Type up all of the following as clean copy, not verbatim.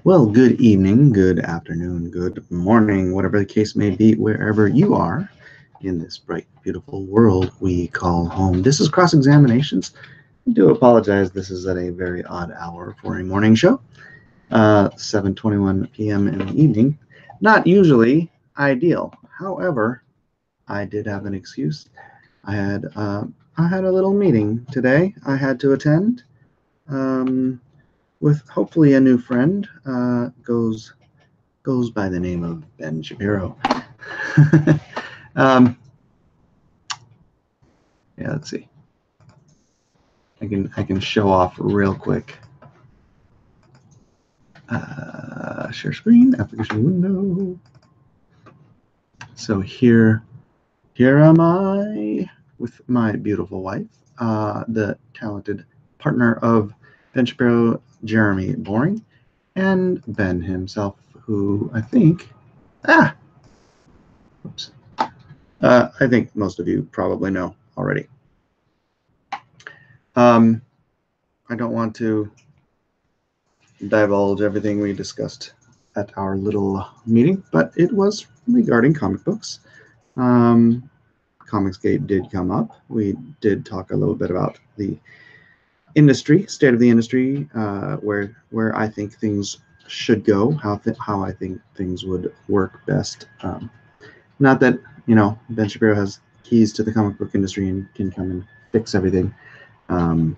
Well, good evening, good afternoon, good morning, whatever the case may be, wherever you are in this bright, beautiful world we call home. This is Cross Examinations. I do apologize. This is at a very odd hour for a morning show, 7:21 p.m. in the evening. Not usually ideal. However, I did have an excuse. I had a little meeting today I had to attend. With hopefully a new friend, goes by the name of Ben Shapiro. Yeah, let's see. I can show off real quick. Share screen, application window. So here am I with my beautiful wife, the talented partner of Ben Shapiro, Jeremy Boring, and Ben himself, who I think, oops, I think most of you probably know already. I don't want to divulge everything we discussed at our little meeting, but it was regarding comic books. Comicsgate did come up. We did talk a little bit about the industry, state of the industry, where I think things should go, how I think things would work best. Not that, Ben Shapiro has keys to the comic book industry and can come and fix everything. But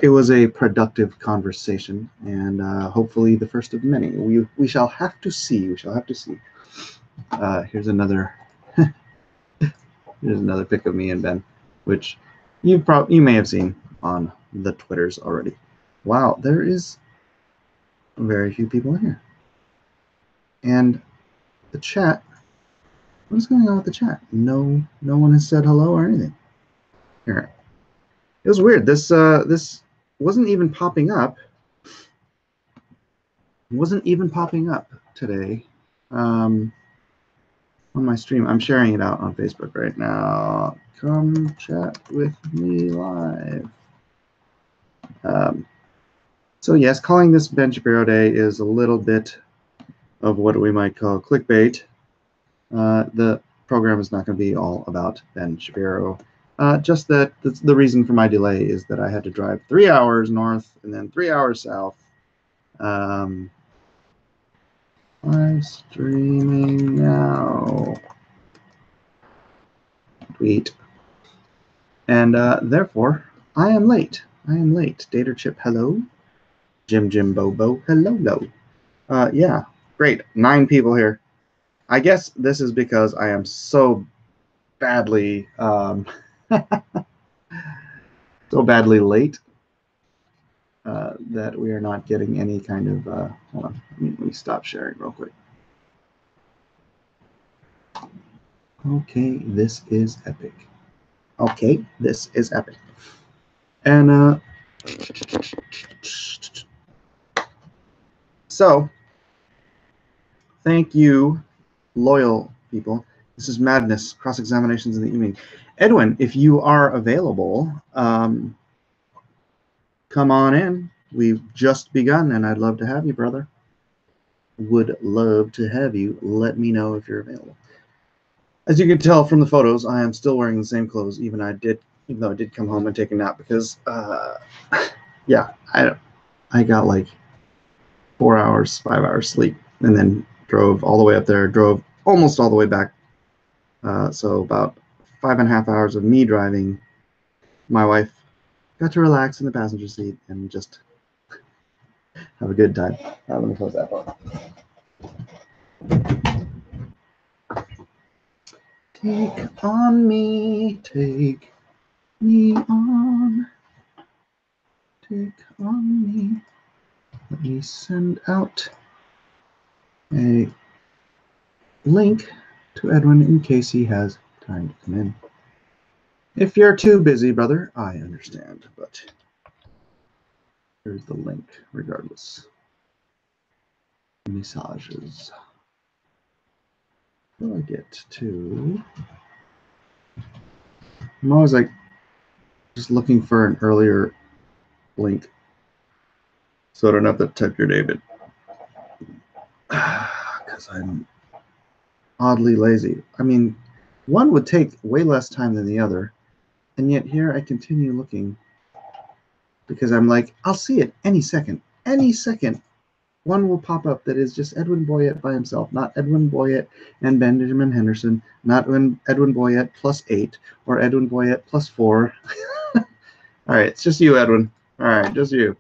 it was a productive conversation, and hopefully the first of many. We shall have to see. We shall have to see. Here's another here's another pic of me and Ben, which you may have seen on the Twitters already. Wow, there is very few people in here, and the chat. What is going on with the chat? No one has said hello or anything. Here. It was weird. This wasn't even popping up. Wasn't even popping up today on my stream. I'm sharing it out on Facebook right now. Come chat with me live. So yes, calling this Ben Shapiro Day is a little bit of what we might call clickbait. The program is not going to be all about Ben Shapiro. Just that the reason for my delay is that I had to drive 3 hours north and then 3 hours south. I'm streaming now. Tweet. And therefore, I am late. Dater Chip, hello. Jim Bobo, hello. Yeah, great. 9 people here. I guess this is because I am so badly late that we are not getting any kind of hold on, let me stop sharing real quick. Okay, this is epic. And so thank you, loyal people. This is madness, cross-examinations in the evening. Edwin, if you are available, come on in. We've just begun, and I'd love to have you, brother. Would love to have you. Let me know if you're available. As you can tell from the photos, I am still wearing the same clothes, even though I did come home and take a nap because, yeah, I got like 4 hours, 5 hours sleep, and then drove all the way up there, drove almost all the way back. So about 5.5 hours of me driving. My wife got to relax in the passenger seat and just have a good time. Let me close that door. Take on me, take me on. Take on me. Let me send out a link to Edwin in case he has time to come in. If you're too busy, brother, I understand, but here's the link regardless. Massages. How do I get to? I'm always like just looking for an earlier link So I don't have to type your name in. Because I'm oddly lazy. I mean, one would take way less time than the other, and yet here I continue looking because I'm like, I'll see it any second. Any second, one will pop up that is just Edwin Boyett by himself, not Edwin Boyett and Benjamin Henderson, not Edwin Boyett +8 or Edwin Boyett +4. All right, it's just you, Edwin. All right, just you.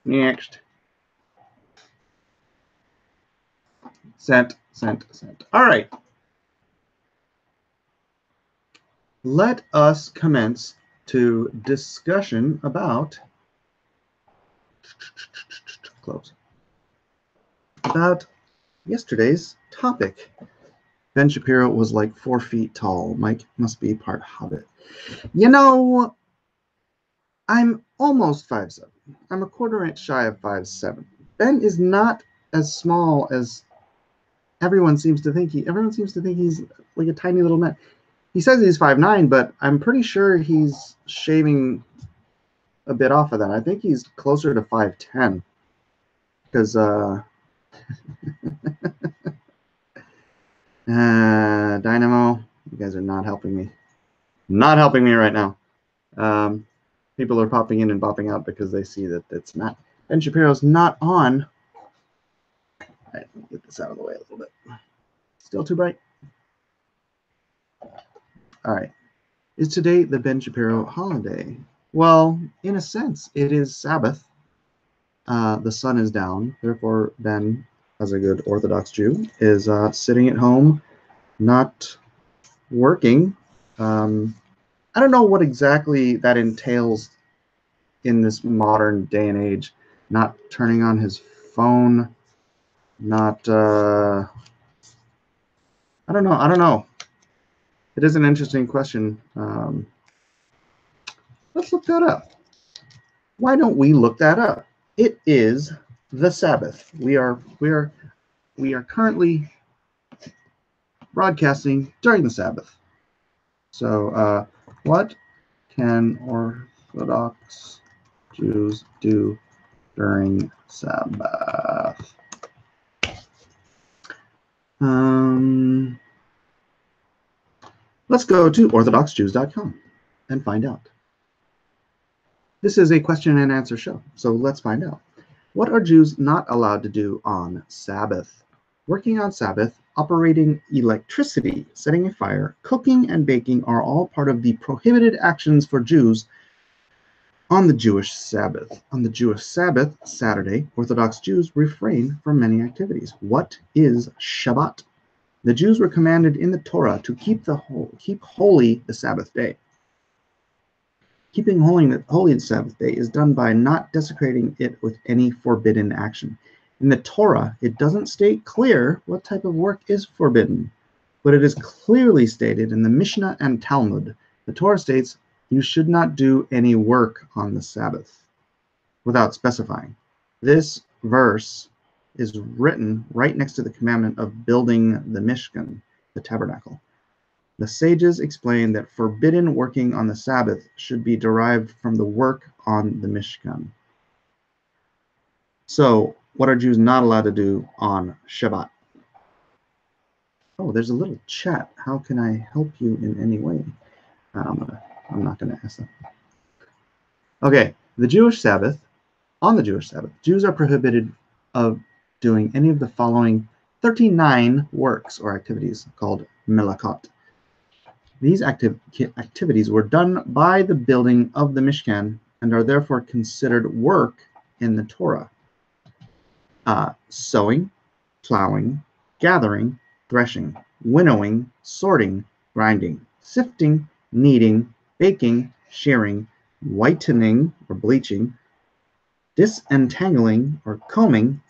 Next. Sent. All right. Let us commence to discussion about about yesterday's topic. Ben Shapiro was like 4 feet tall. Mike must be part hobbit. You know, I'm almost 5'7". I'm a quarter inch shy of 5'7". Ben is not as small as everyone seems to think. Everyone seems to think he's like a tiny little man. He says he's 5'9", but I'm pretty sure he's shaving a bit off of that. I think he's closer to 5'10". Because Dynamo, you guys are not helping me. Not helping me right now. People are popping in and popping out because they see that it's not. Ben Shapiro's not on. All right, let me get this out of the way a little bit. Still too bright? All right. Is today the Ben Shapiro holiday? Well, in a sense, it is Sabbath. The sun is down. Therefore, Ben, as a good Orthodox Jew, is sitting at home, not working. I don't know what exactly that entails in this modern day and age. Not turning on his phone, not, I don't know. It is an interesting question. Let's look that up. Why don't we look that up? It is the Sabbath. We are currently broadcasting during the Sabbath. So, what can Orthodox Jews do during Sabbath? Let's go to orthodoxjews.com and find out. This is a question and answer show, so let's find out. What are Jews not allowed to do on Sabbath? Working on Sabbath, operating electricity, setting a fire, cooking, and baking are all part of the prohibited actions for Jews on the Jewish Sabbath. On the Jewish Sabbath, Saturday, Orthodox Jews refrain from many activities. What is Shabbat? The Jews were commanded in the Torah to keep holy the Sabbath day. Keeping holy the Sabbath day is done by not desecrating it with any forbidden action. In the Torah, it doesn't state clear what type of work is forbidden, but it is clearly stated in the Mishnah and Talmud. The Torah states, you should not do any work on the Sabbath, without specifying. This verse is written right next to the commandment of building the Mishkan, the tabernacle. The sages explain that forbidden working on the Sabbath should be derived from the work on the Mishkan. So, what are Jews not allowed to do on Shabbat? Oh, there's a little chat. How can I help you in any way? I'm not going to ask them. Okay, the Jewish Sabbath. On the Jewish Sabbath, Jews are prohibited of doing any of the following 39 works or activities called melachot. These activities were done by the building of the Mishkan and are therefore considered work in the Torah. Sowing, plowing, gathering, threshing, winnowing, sorting, grinding, sifting, kneading, baking, shearing, whitening or bleaching, disentangling or combing,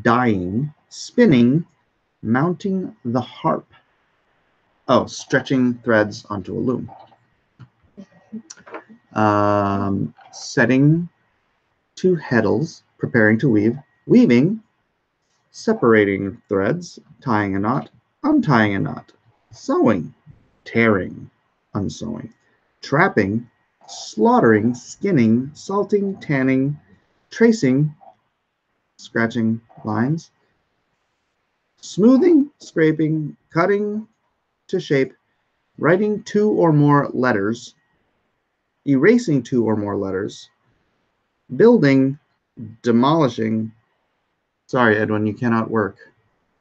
dyeing, spinning, mounting the harp. Oh, stretching threads onto a loom. Setting to heddles, preparing to weave, weaving, separating threads, tying a knot, untying a knot, sewing, tearing, unsewing, trapping, slaughtering, skinning, salting, tanning, tracing, scratching lines, smoothing, scraping, cutting to shape, writing 2 or more letters, erasing 2 or more letters, building, demolishing. Sorry, Edwin, you cannot work.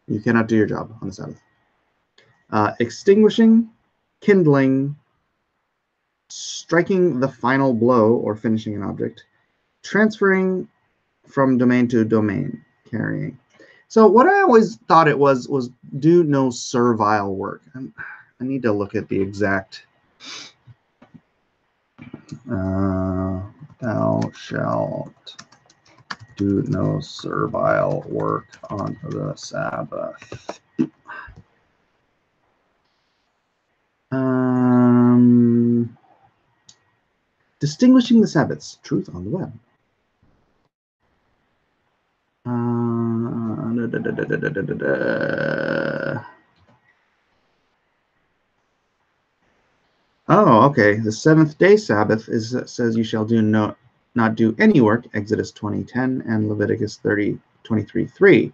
You cannot do your job on the Sabbath. Extinguishing, kindling, striking the final blow or finishing an object, transferring from domain to domain, carrying. So what I always thought it was do no servile work. I need to look at the exact. Thou shalt do no servile work on the Sabbath. Distinguishing the Sabbaths, truth on the web. Oh, okay. The 7th-day Sabbath says you shall not do any work, Exodus 20:10 and Leviticus 30:23:3.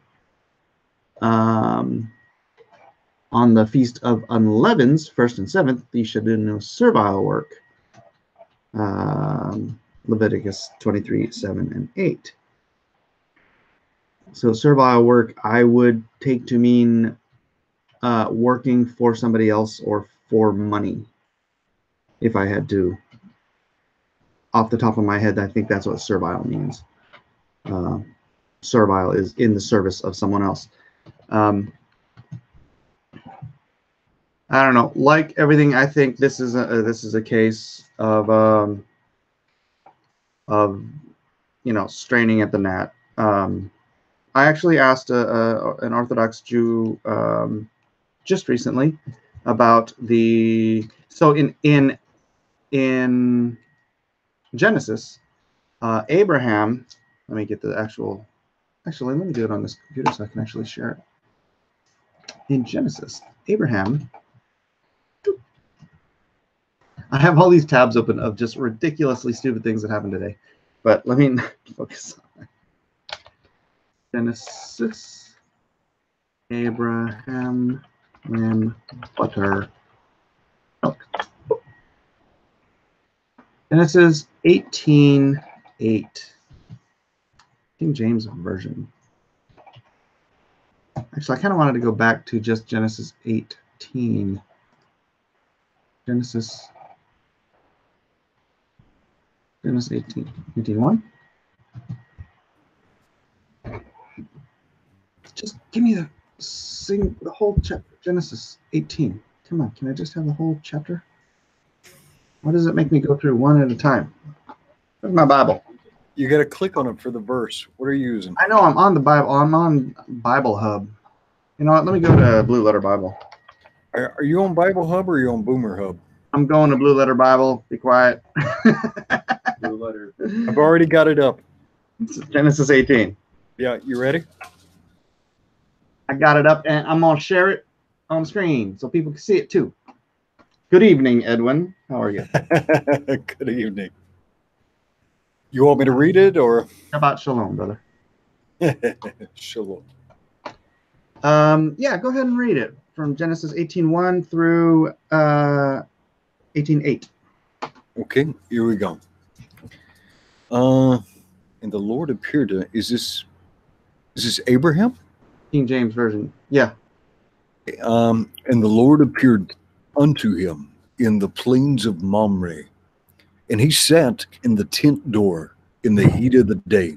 On the Feast of Unleavens, 1st and 7th, you shall do no servile work, Leviticus 23:7 and 8. So servile work I would take to mean working for somebody else or for money. If I had to, off the top of my head, I think that's what servile means. Servile is in the service of someone else. I don't know. Like everything, I think this is a case of straining at the gnat. I actually asked an Orthodox Jew just recently about in Genesis, Abraham. Let me get the actual. Actually, let me do it on this computer so I can actually share it. In Genesis, Abraham. I have all these tabs open of just ridiculously stupid things that happened today, but let me focus on it. Genesis, Abraham, lamb, butter, milk. Genesis 18:8. King James version. Actually, I kind of wanted to go back to just Genesis 18. Genesis 18. 18:1. Just give me the whole chapter. Genesis 18. Come on, can I just have the whole chapter? Why does it make me go through one at a time? Where's my Bible? You got to click on it for the verse. What are you using? I know I'm on the Bible. I'm on Bible Hub. You know what? Let me go to Blue Letter Bible. Are you on Bible Hub or are you on Boomer Hub? I'm going to Blue Letter Bible. Be quiet. Blue Letter. I've already got it up. It's Genesis 18. Yeah, you ready? I got it up, and I'm going to share it on screen so people can see it too. Good evening, Edwin. How are you? Good evening. You want me to read it or? How about shalom, brother? Shalom. Yeah, go ahead and read it from Genesis 18:1 through 18:8. Okay, here we go. And the Lord appeared to, is this Abraham? King James version. Yeah. And the Lord appeared unto him in the plains of Mamre, and he sat in the tent door in the heat of the day,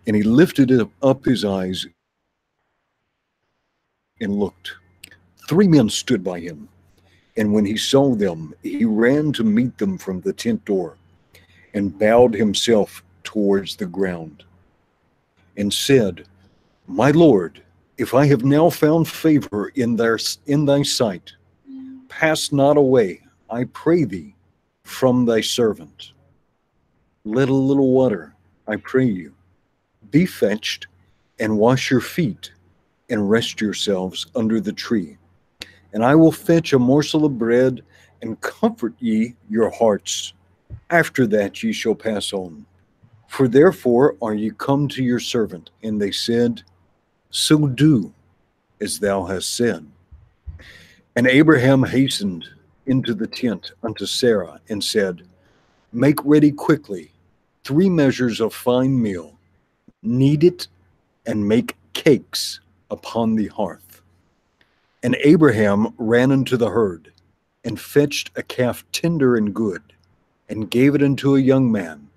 and he lifted up his eyes and looked. 3 men stood by him, and when he saw them, he ran to meet them from the tent door, and bowed himself towards the ground, and said, My Lord, if I have now found favor in thy sight, pass not away, I pray thee, from thy servant. Let a little water, I pray you, be fetched, and wash your feet, and rest yourselves under the tree. And I will fetch a morsel of bread, and comfort ye your hearts. After that ye shall pass on. For therefore are ye come to your servant. And they said, So do as thou hast said. And Abraham hastened into the tent unto Sarah and said, Make ready quickly 3 measures of fine meal, knead it, and make cakes upon the hearth. And Abraham ran unto the herd, and fetched a calf tender and good, and gave it unto a young man,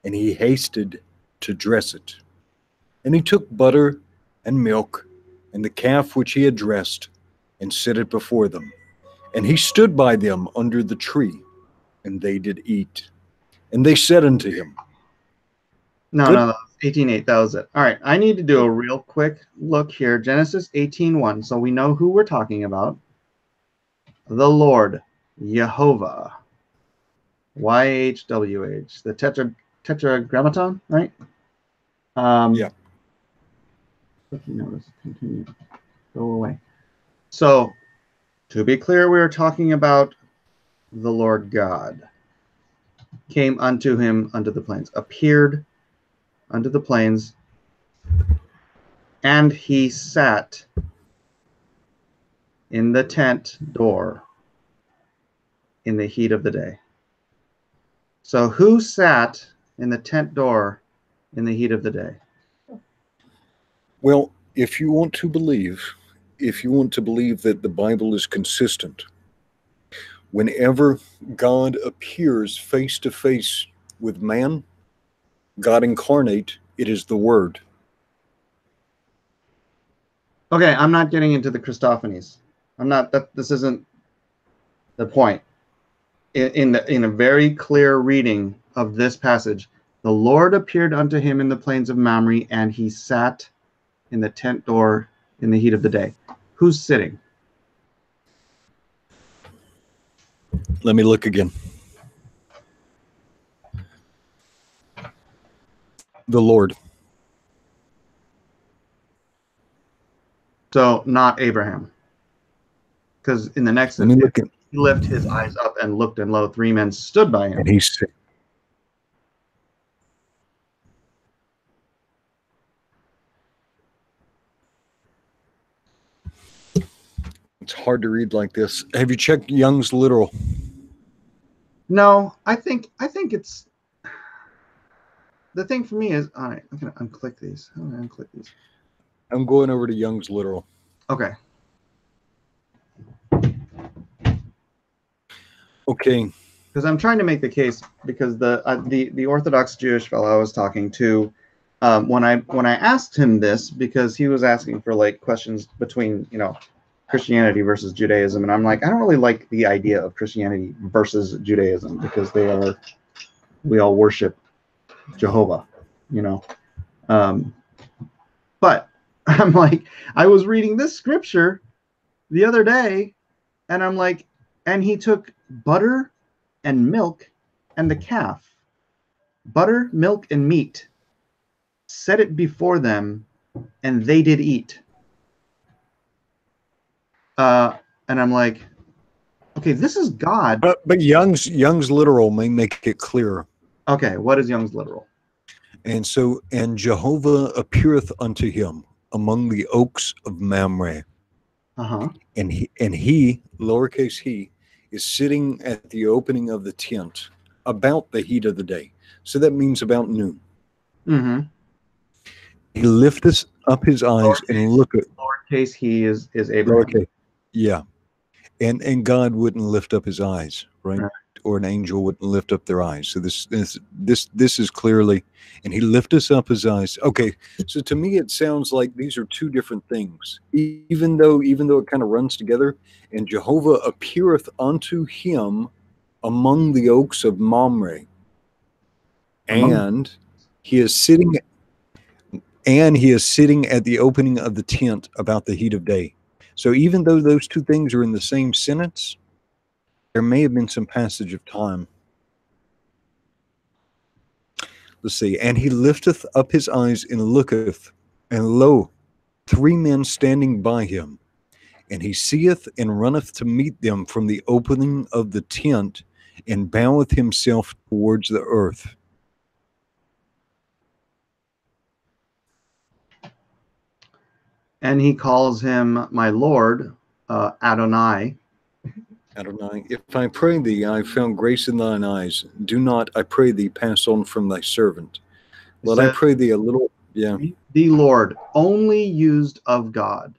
and he hasted to dress it. And he took butter and milk, and the calf which he had dressed, and set it before them. And he stood by them under the tree, and they did eat. And they said unto him, No, Good. no, that was 18:8. That was it. All right, I need to do a real quick look here. Genesis 18:1, so we know who we're talking about. The Lord, Yehovah, YHWH, the tetragrammaton, right? Yeah. Notice, continue, go away. So, to be clear, we are talking about the Lord God. Came unto him unto the plains, appeared unto the plains, and he sat in the tent door in the heat of the day. So who sat in the tent door in the heat of the day? Well, if you want to believe that the Bible is consistent, whenever God appears face to face with man, God incarnate, it is the Word. Okay, I'm not getting into the Christophanies. I'm not. This isn't the point. In a very clear reading of this passage, the Lord appeared unto him in the plains of Mamre, and he sat in the tent door in the heat of the day. Who's sitting? Let me look again. The Lord. So not Abraham, because in the next, Let me look at, he lifted his eyes up and looked, and lo, 3 men stood by him. and he said, it's hard to read like this. Have you checked Young's literal? No, I think it's the thing for me is, all right, I'm gonna unclick these. How do I unclick these? I'm going over to Young's literal. Okay. Okay. Because I'm trying to make the case, because the Orthodox Jewish fellow I was talking to, when I asked him this, because he was asking for like questions between Christianity versus Judaism, and I'm like, I don't really like the idea of Christianity versus Judaism, because we all worship Jehovah, but I'm like, I was reading this scripture the other day, and I'm like, and he took butter and milk and the calf, butter, milk, and meat, set it before them, and they did eat. And I'm like, okay, this is God. But Young's literal may make it clearer. Okay, what is Young's literal? And Jehovah appeareth unto him among the oaks of Mamre. Uh-huh. And he, lowercase he, is sitting at the opening of the tent about the heat of the day. So that means about noon. Mm-hmm. He lifteth up his eyes and looketh. Lowercase he is Abraham. Lowercase, yeah. And God wouldn't lift up his eyes, right? Or an angel wouldn't lift up their eyes. So this is clearly, and he lifteth up his eyes. Okay, so to me it sounds like these are two different things, even though it kind of runs together. And Jehovah appeareth unto him among the oaks of Mamre, and he is sitting at the opening of the tent about the heat of day. So even though those two things are in the same sentence, there may have been some passage of time. Let's see. And he lifteth up his eyes and looketh, and lo, 3 men standing by him. And he seeth and runneth to meet them from the opening of the tent, and boweth himself towards the earth. And he calls him my Lord, Adonai. Adonai, if I pray thee, I have found grace in thine eyes. Do not, I pray thee, pass on from thy servant. Let I pray thee a little, yeah. The Lord, only used of God.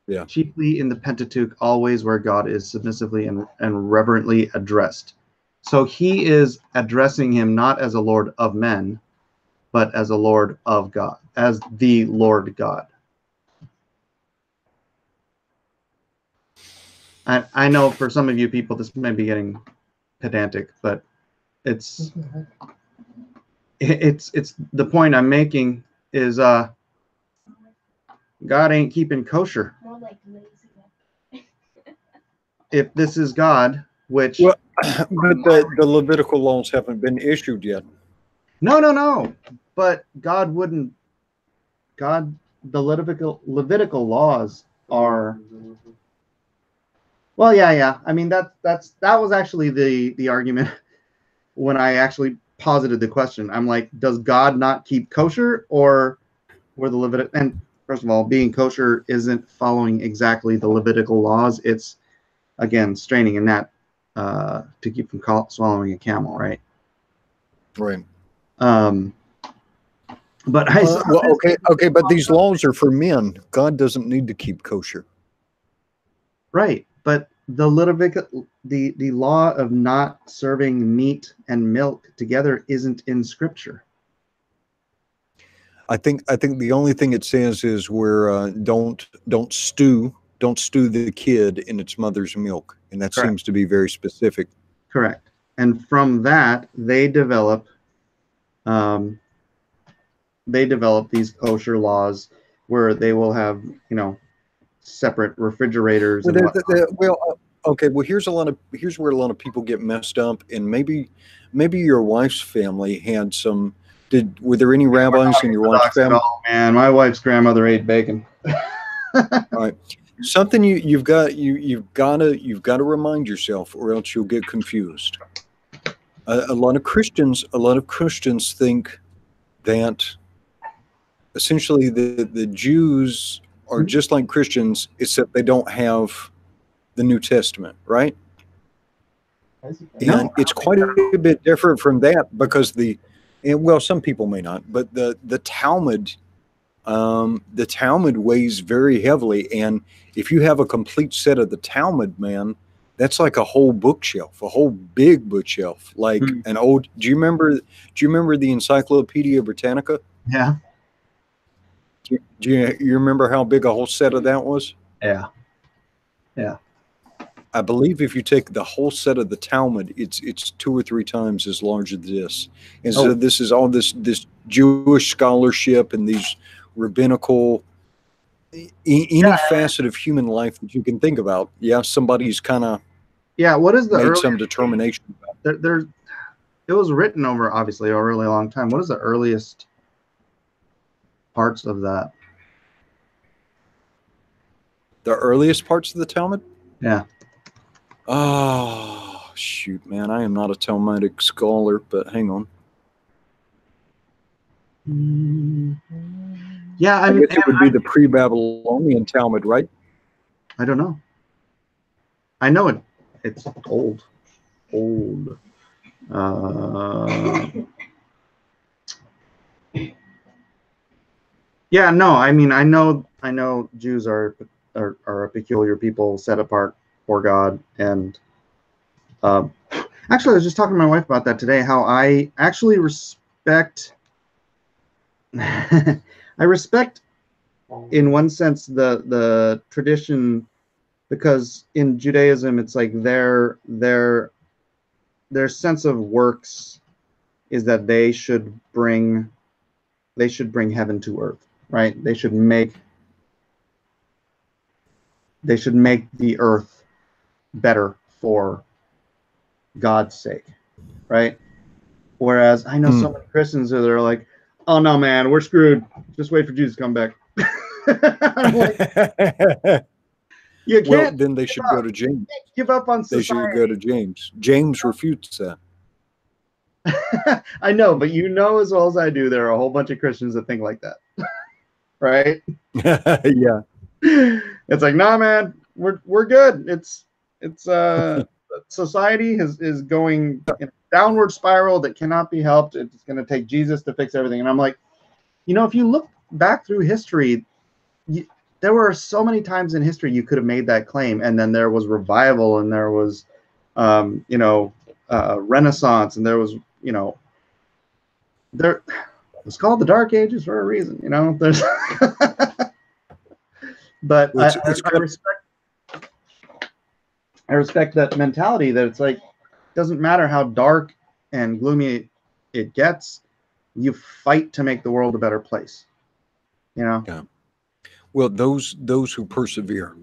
Yeah. Chiefly in the Pentateuch, always where God is submissively and reverently addressed. So he is addressing him not as a Lord of men, but as a Lord of God, as the Lord God. I know for some of you people this may be getting pedantic, but it's the point I'm making is God ain't keeping kosher. More like lazy. If this is God, which Well, but the Levitical laws haven't been issued yet. no, but God wouldn't. The Levitical laws are. Well, yeah. I mean that was actually the argument when I actually posited the question. I'm like, does God not keep kosher, or were the Levitical? And first of all, being kosher isn't following exactly the Levitical laws. It's again straining a gnat to keep from swallowing a camel, right? Right. But I saw okay, but these laws are for men. God doesn't need to keep kosher. Right, but the Levitical, the law of not serving meat and milk together isn't in Scripture. I think the only thing it says is where don't stew the kid in its mother's milk, and that Correct. seems to be very specific. Correct, and from that they develop these kosher laws where they will have separate refrigerators. Okay. Well, here's where a lot of people get messed up, and maybe your wife's family had some. Were there any rabbis in your wife's family? Oh man, my wife's grandmother ate bacon. All right, something you've got to remind yourself, or else you'll get confused. A lot of Christians think that essentially the Jews are just like Christians, except they don't have the New Testament, right? And it's quite a bit different from that, because some people may not, but the Talmud weighs very heavily, and if you have a complete set of the Talmud, man, that's like a whole bookshelf, a whole big bookshelf, like an old. Do you remember the Encyclopedia Britannica? Yeah. Do you remember how big a whole set of that was? Yeah. I believe if you take the whole set of the Talmud, it's 2 or 3 times as large as this. And so this is all this Jewish scholarship and these rabbinical, any facet of human life that you can think about. Yeah, somebody's kind of what is the made some determination about it. It was written over obviously a really long time. What is the earliest parts of that? The earliest parts of the Talmud? Yeah. Oh, shoot, man. I am not a Talmudic scholar, but hang on. Yeah, I guess it would be the pre-Babylonian Talmud, right? I don't know. I know it's old. Yeah, no, I mean, I know Jews are a peculiar people set apart for God, and actually, I was just talking to my wife about that today. How I actually respect, I respect, in one sense, the tradition, because in Judaism, it's like their sense of works is that they should bring heaven to earth, right? They should make the earth better for God's sake, right? Whereas I know so many Christians that are like, oh no, man, we're screwed. Just wait for Jesus to come back. I'm like, you can't. Well, then they should go to James. Give up on society. They should go to James. James refutes that. I know, but you know as well as I do, there are a whole bunch of Christians that think like that. right? Yeah. It's like, nah, man, we're good. It's society is going in a downward spiral that cannot be helped. It's going to take Jesus to fix everything. And I'm like, if you look back through history, there were so many times in history you could have made that claim, and then there was revival, and there was, Renaissance, and there was, there. It's called the Dark Ages for a reason, There's, but I respect that mentality that it's like, doesn't matter how dark and gloomy it gets, you fight to make the world a better place. Yeah. Well, those who persevere.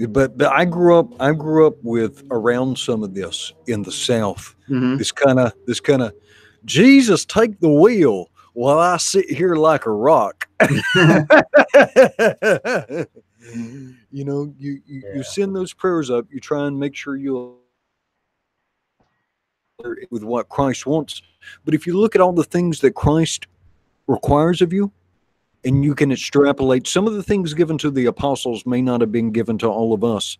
But I grew up with around some of this in the South. Mm-hmm. This kind of Jesus, take the wheel while I sit here like a rock. You send those prayers up. You try and make sure you'll with what Christ wants. But if you look at all the things that Christ requires of you, and you can extrapolate, some of the things given to the apostles may not have been given to all of us.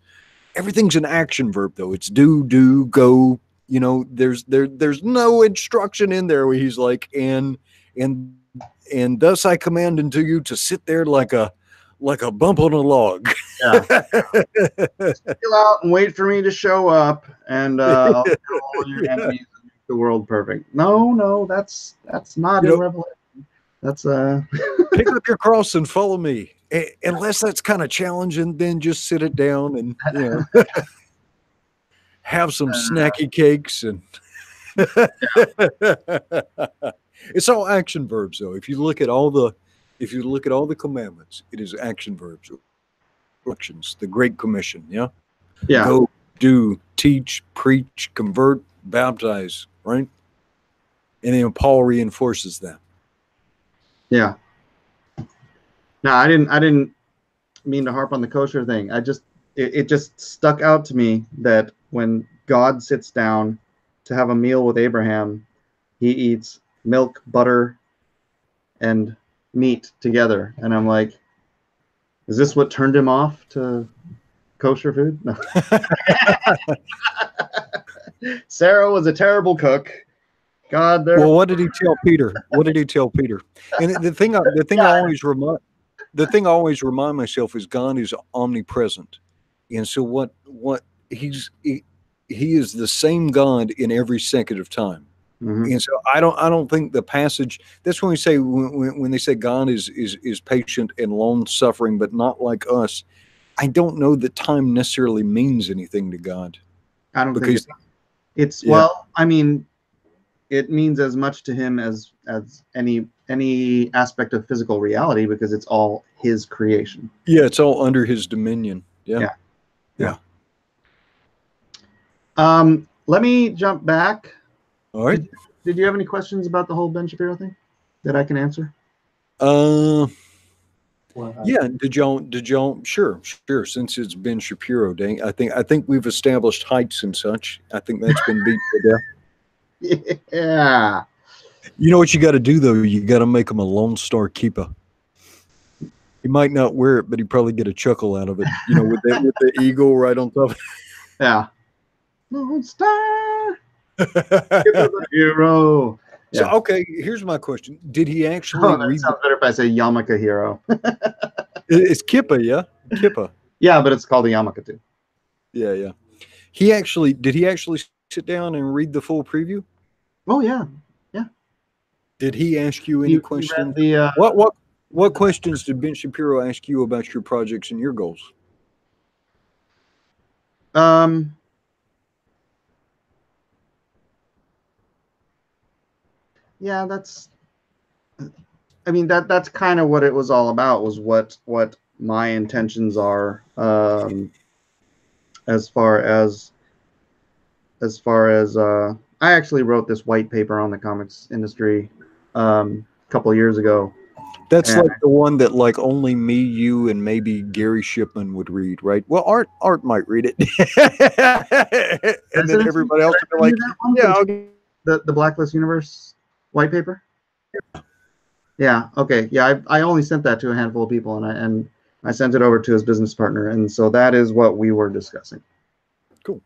Everything's an action verb, though. It's do, go. There's no instruction in there where he's like, and thus I command unto you to sit there like a bump on a log. Yeah. Chill out and wait for me to show up, and I'll kill all your enemies and make the world perfect. No, that's not in Revelation. That's pick up your cross and follow me. Unless that's kind of challenging, then just sit it down and have some snacky cakes and it's all action verbs though. If you look at all the commandments, it is action verbs. Instructions, the Great Commission, yeah? Go, do, teach, preach, convert, baptize, right? And then Paul reinforces that. Yeah. No, I didn't mean to harp on the kosher thing. It just stuck out to me that when God sits down to have a meal with Abraham, he eats milk, butter, and meat together. And I'm like, is this what turned him off to kosher food? No. Sarah was a terrible cook. God, well, what did he tell Peter? What did he tell Peter? And the thing I always remind myself is God is omnipresent, and so what he is the same God in every second of time. Mm-hmm. And so I don't think the passage. That's when we say when they say God is patient and long suffering, but not like us. I don't know that time necessarily means anything to God. I don't think it's well. I mean, it means as much to him as any aspect of physical reality because it's all his creation. Yeah, it's all under his dominion. Yeah. Let me jump back. All right. Did you have any questions about the whole Ben Shapiro thing that I can answer? Yeah. Did y'all? Sure. Since it's Ben Shapiro Day, I think we've established heights and such. I think that's been beat to death. Yeah. You know what you got to do though? You got to make him a LONESTAR keeper. He might not wear it, but he'd probably get a chuckle out of it. With the eagle right on top. Yeah. LONESTAR. Hero. Yeah. So okay, here's my question: did he actually? That sounds better if I say yarmulke hero. It's kippa, yeah, kippa. Yeah, but it's called a yarmulke too. Yeah. Did he actually sit down and read the full preview? Oh yeah. Did he ask you any questions? What questions did Ben Shapiro ask you about your projects and your goals? Yeah, that's kind of what it was all about, was what my intentions are as far as I actually wrote this white paper on the comics industry a couple of years ago. That's like the one that like only me, you, and maybe Gary Shipman would read, right? Well, Art might read it, and then everybody else would be like, "Yeah, the Blacklist universe white paper." Yeah. Okay. Yeah. I only sent that to a handful of people, and I sent it over to his business partner, and so that is what we were discussing. Cool.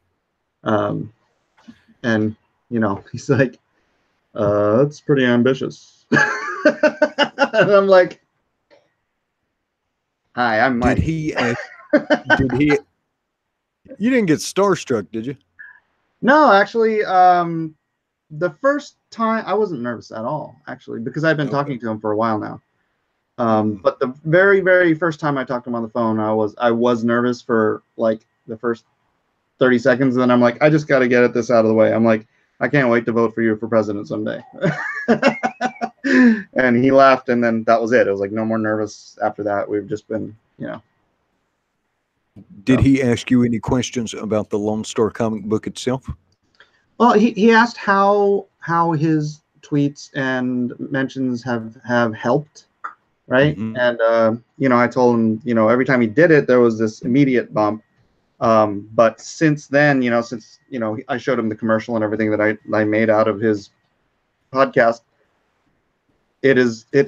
And he's like, "That's pretty ambitious," and I'm like, "Hi, I'm Mike." Did he? Did he? You didn't get starstruck, did you? No, actually, the first time I wasn't nervous at all, actually, because I've been talking to him for a while now. But the very, very first time I talked to him on the phone, I was nervous for like the first 30 seconds, and then I'm like, I just got to get this out of the way. I'm like, I can't wait to vote for you for president someday. And he laughed, and then that was it. It was like no more nervous after that. We've just been, Did he ask you any questions about the Lone Star comic book itself? Well, he asked how his tweets and mentions have helped, right? And I told him, every time he did it, there was this immediate bump. But since then, since I showed him the commercial and everything that I made out of his podcast, it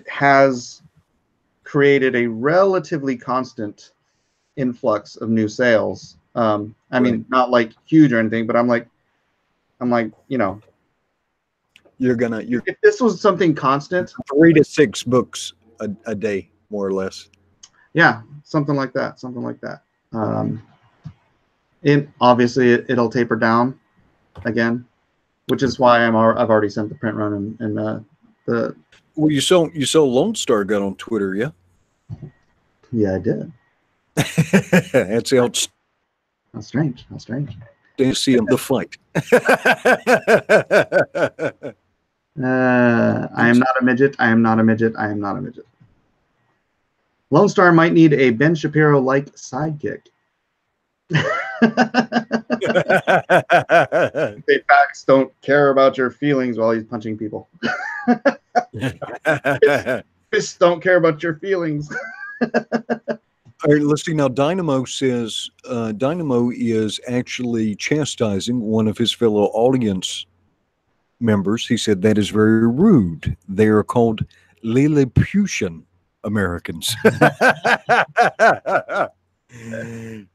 has created a relatively constant influx of new sales. I mean, not like huge or anything, but I'm like, if this was something constant, 3 to 6 books a day, more or less. Yeah, something like that. Obviously it'll taper down again, which is why I've already sent the print run and the. Well, you saw Lone Star got on Twitter, yeah? Yeah, I did. That's out. How strange. To see him the fight. I am not a midget. I am not a midget. I am not a midget. Lone Star might need a Ben Shapiro like sidekick. Say facts don't care about your feelings while he's punching people. Fists don't care about your feelings. All right, let's see. Now, Dynamo says Dynamo is actually chastising one of his fellow audience members. He said that is very rude. They are called Lilliputian Americans.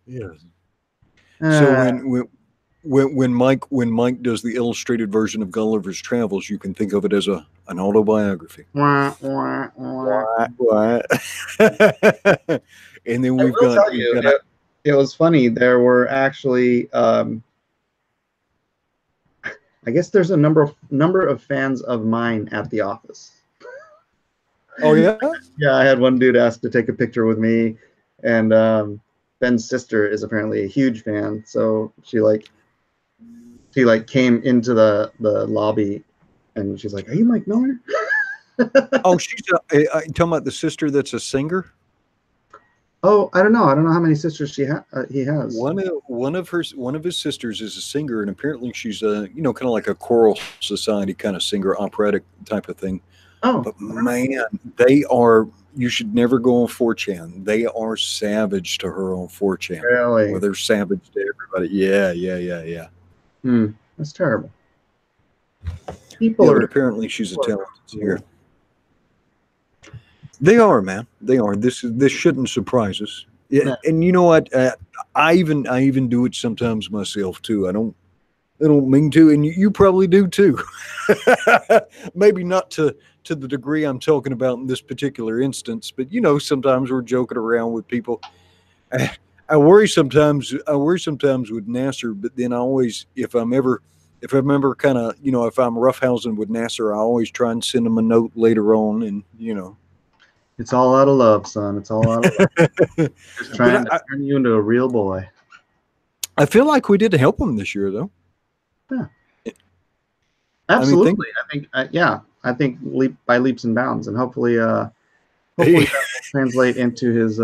Yes. So when Mike does the illustrated version of Gulliver's Travels, you can think of it as an autobiography. And then we've got. It was funny. There were actually, I guess there's a number of fans of mine at the office. Oh yeah. Yeah, I had one dude ask to take a picture with me, and Ben's sister is apparently a huge fan, so she came into the lobby, and she's like, "Are you Mike Miller?" Oh, she's you talking about the sister that's a singer? Oh, I don't know how many sisters he has. One of his sisters is a singer, and apparently she's a kind of like a choral society kind of singer, operatic type of thing. Oh, but man, they are. You should never go on 4chan. They are savage to her on 4chan. Really? Well, they're savage to everybody. Yeah. That's terrible. But apparently she's a talented singer. They are, man. They are. This shouldn't surprise us. Yeah, no. And you know what? I even do it sometimes myself too. I don't mean to, and you probably do too. Maybe not to the degree I'm talking about in this particular instance, but sometimes we're joking around with people. I worry sometimes with Nasser, but then I always, if I'm ever kind of, if I'm roughhousing with Nasser, I always try and send him a note later on, and It's all out of love, son. It's all out of love. Just trying to turn you into a real boy. I feel like we did help him this year, though. Yeah. Absolutely. I think by leaps and bounds, and hopefully that will translate into his.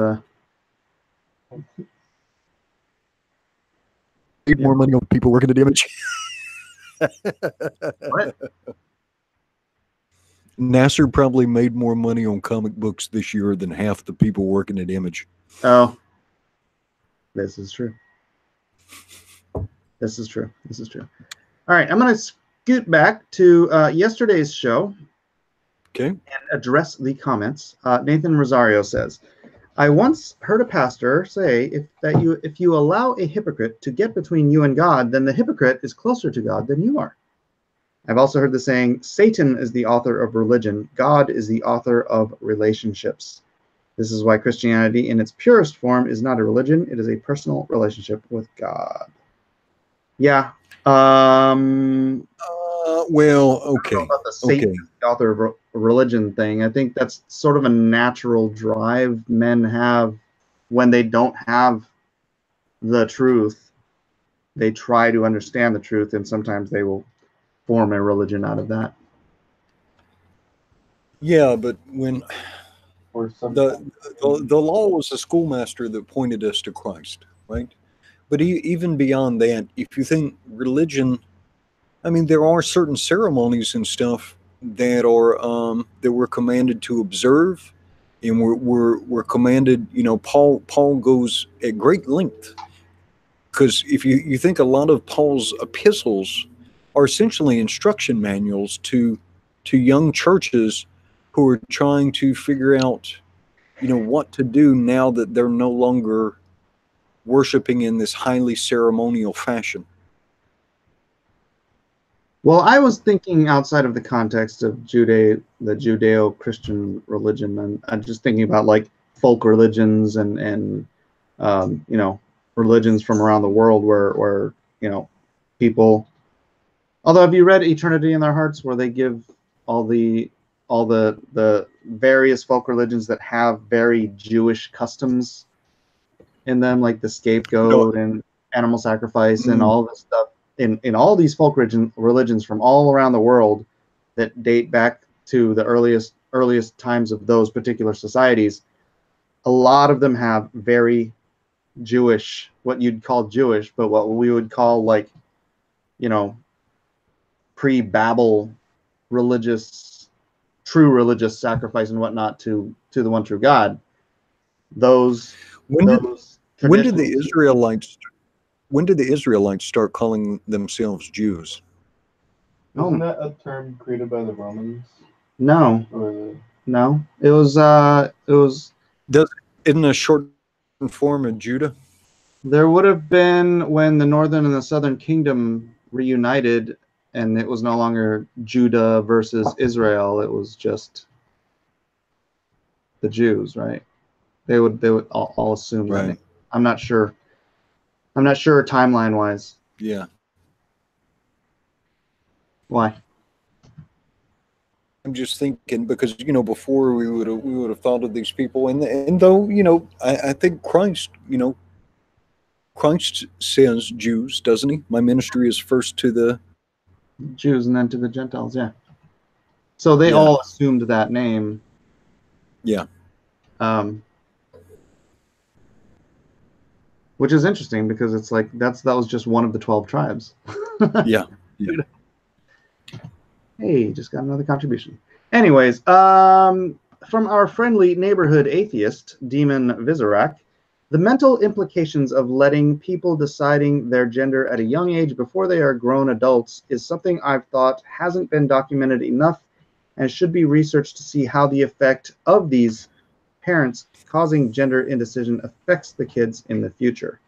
Need more money on people working at Image. What? Nasser probably made more money on comic books this year than half the people working at Image. Oh, this is true. All right, I'm going to scoot back to yesterday's show. Okay. and address the comments. Nathan Rosario says, I once heard a pastor say if you allow a hypocrite to get between you and God, then the hypocrite is closer to God than you are. I've also heard the saying, Satan is the author of religion, God is the author of relationships. This is why Christianity in its purest form is not a religion, it is a personal relationship with God. Yeah. Well, I don't know okay. about the Satan is the author of religion thing. I think that's sort of a natural drive men have when they don't have the truth. They try to understand the truth, and sometimes they will form a religion out of that. Yeah, but when Or the law was the schoolmaster that pointed us to Christ, right? But even beyond that, if you think religion, I mean, there are certain ceremonies and stuff that are that we're commanded to observe, and we're commanded. You know, Paul goes at great length, because if you think a lot of Paul's epistles are essentially instruction manuals to young churches who are trying to figure out, you know, what to do now that they're no longer worshiping in this highly ceremonial fashion. Well, I was thinking outside of the context of the Judeo-Christian religion, and I'm just thinking about like folk religions and you know, religions from around the world where you know, people. Although, have you read Eternity in Their Hearts, where they give all the various folk religions that have very Jewish customs in them, like the scapegoat and animal sacrifice and all this stuff in all these folk religions from all around the world that date back to the earliest times of those particular societies. A lot of them have very Jewish, what you'd call Jewish, but what we would call, like, you know, pre-Babel true religious sacrifice and whatnot to the one true God. When did the Israelites start calling themselves Jews? Wasn't that a term created by the Romans? No. No. It was Isn't a short form of Judah? There would have been when the northern and the southern kingdom reunited, and it was no longer Judah versus Israel. It was just the Jews, right? They would all assume that. Right. I'm not sure timeline wise. Yeah. Why? I'm just thinking because, you know, before we would have thought of these people, and though, you know, I think Christ, you know, Christ says Jews, doesn't he? My ministry is first to the Jews and then to the Gentiles, yeah. So they all assumed that name. Yeah. Which is interesting because it's like that was just one of the 12 tribes. Yeah. Hey, just got another contribution. Anyways, from our friendly neighborhood atheist, Demon Vizorak, the mental implications of letting people deciding their gender at a young age before they are grown adults is something I've thought hasn't been documented enough and should be researched to see how the effect of these parents causing gender indecision affects the kids in the future.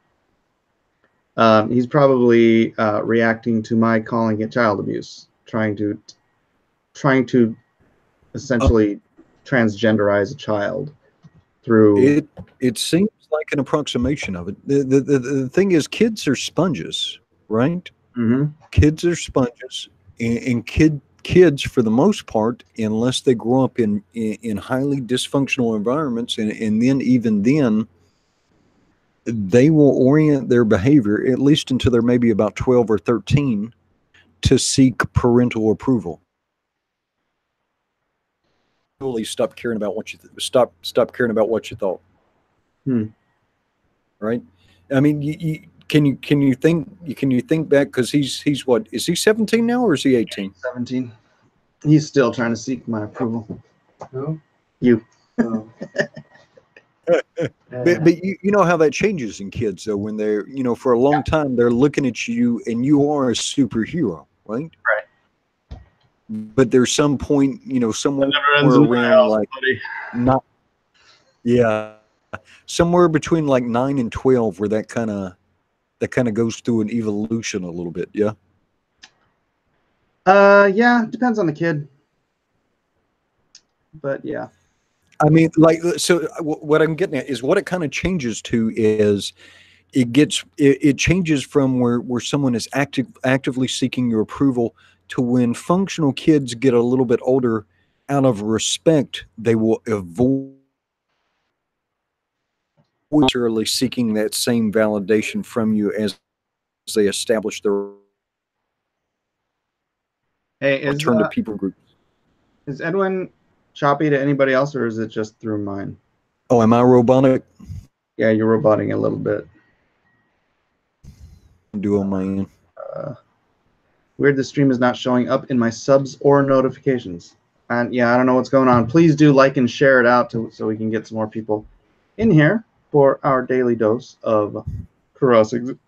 He's probably reacting to my calling it child abuse, trying to essentially transgenderize a child through it seems like an approximation of it. The thing is, kids are sponges, right? Mm-hmm. Kids are sponges, and kids for the most part, unless they grow up in highly dysfunctional environments, and then even then they will orient their behavior, at least until they're maybe about 12 or 13, to seek parental approval. Really stop caring about what you stop caring about what you thought. Right? I mean, can you think back, because he's what, is he 17 now or is he 18? 17. He's still trying to seek my approval. Who? You. Oh. But you know how that changes in kids, though, when they're, you know, for a long time they're looking at you and you are a superhero, right? Right. but there's some point, you know, somewhere never ends in my around house, like buddy. not, yeah, somewhere between like 9 and 12, where that kind of goes through an evolution a little bit. Yeah. Yeah, depends on the kid, but yeah. I mean, like, so what I'm getting at is what it kind of changes to is it changes from where someone is actively seeking your approval to when functional kids get a little bit older, out of respect, they will avoid necessarily seeking that same validation from you as they establish their Hey, turn to people groups. is Edwin choppy to anybody else, or is it just through mine? Oh, am I robotic? Yeah, you're roboting a little bit. Do on my end. Weird, the stream is not showing up in my subs or notifications. And yeah, I don't know what's going on. Please do like and share it out so we can get some more people in here for our daily dose of cross-examinations.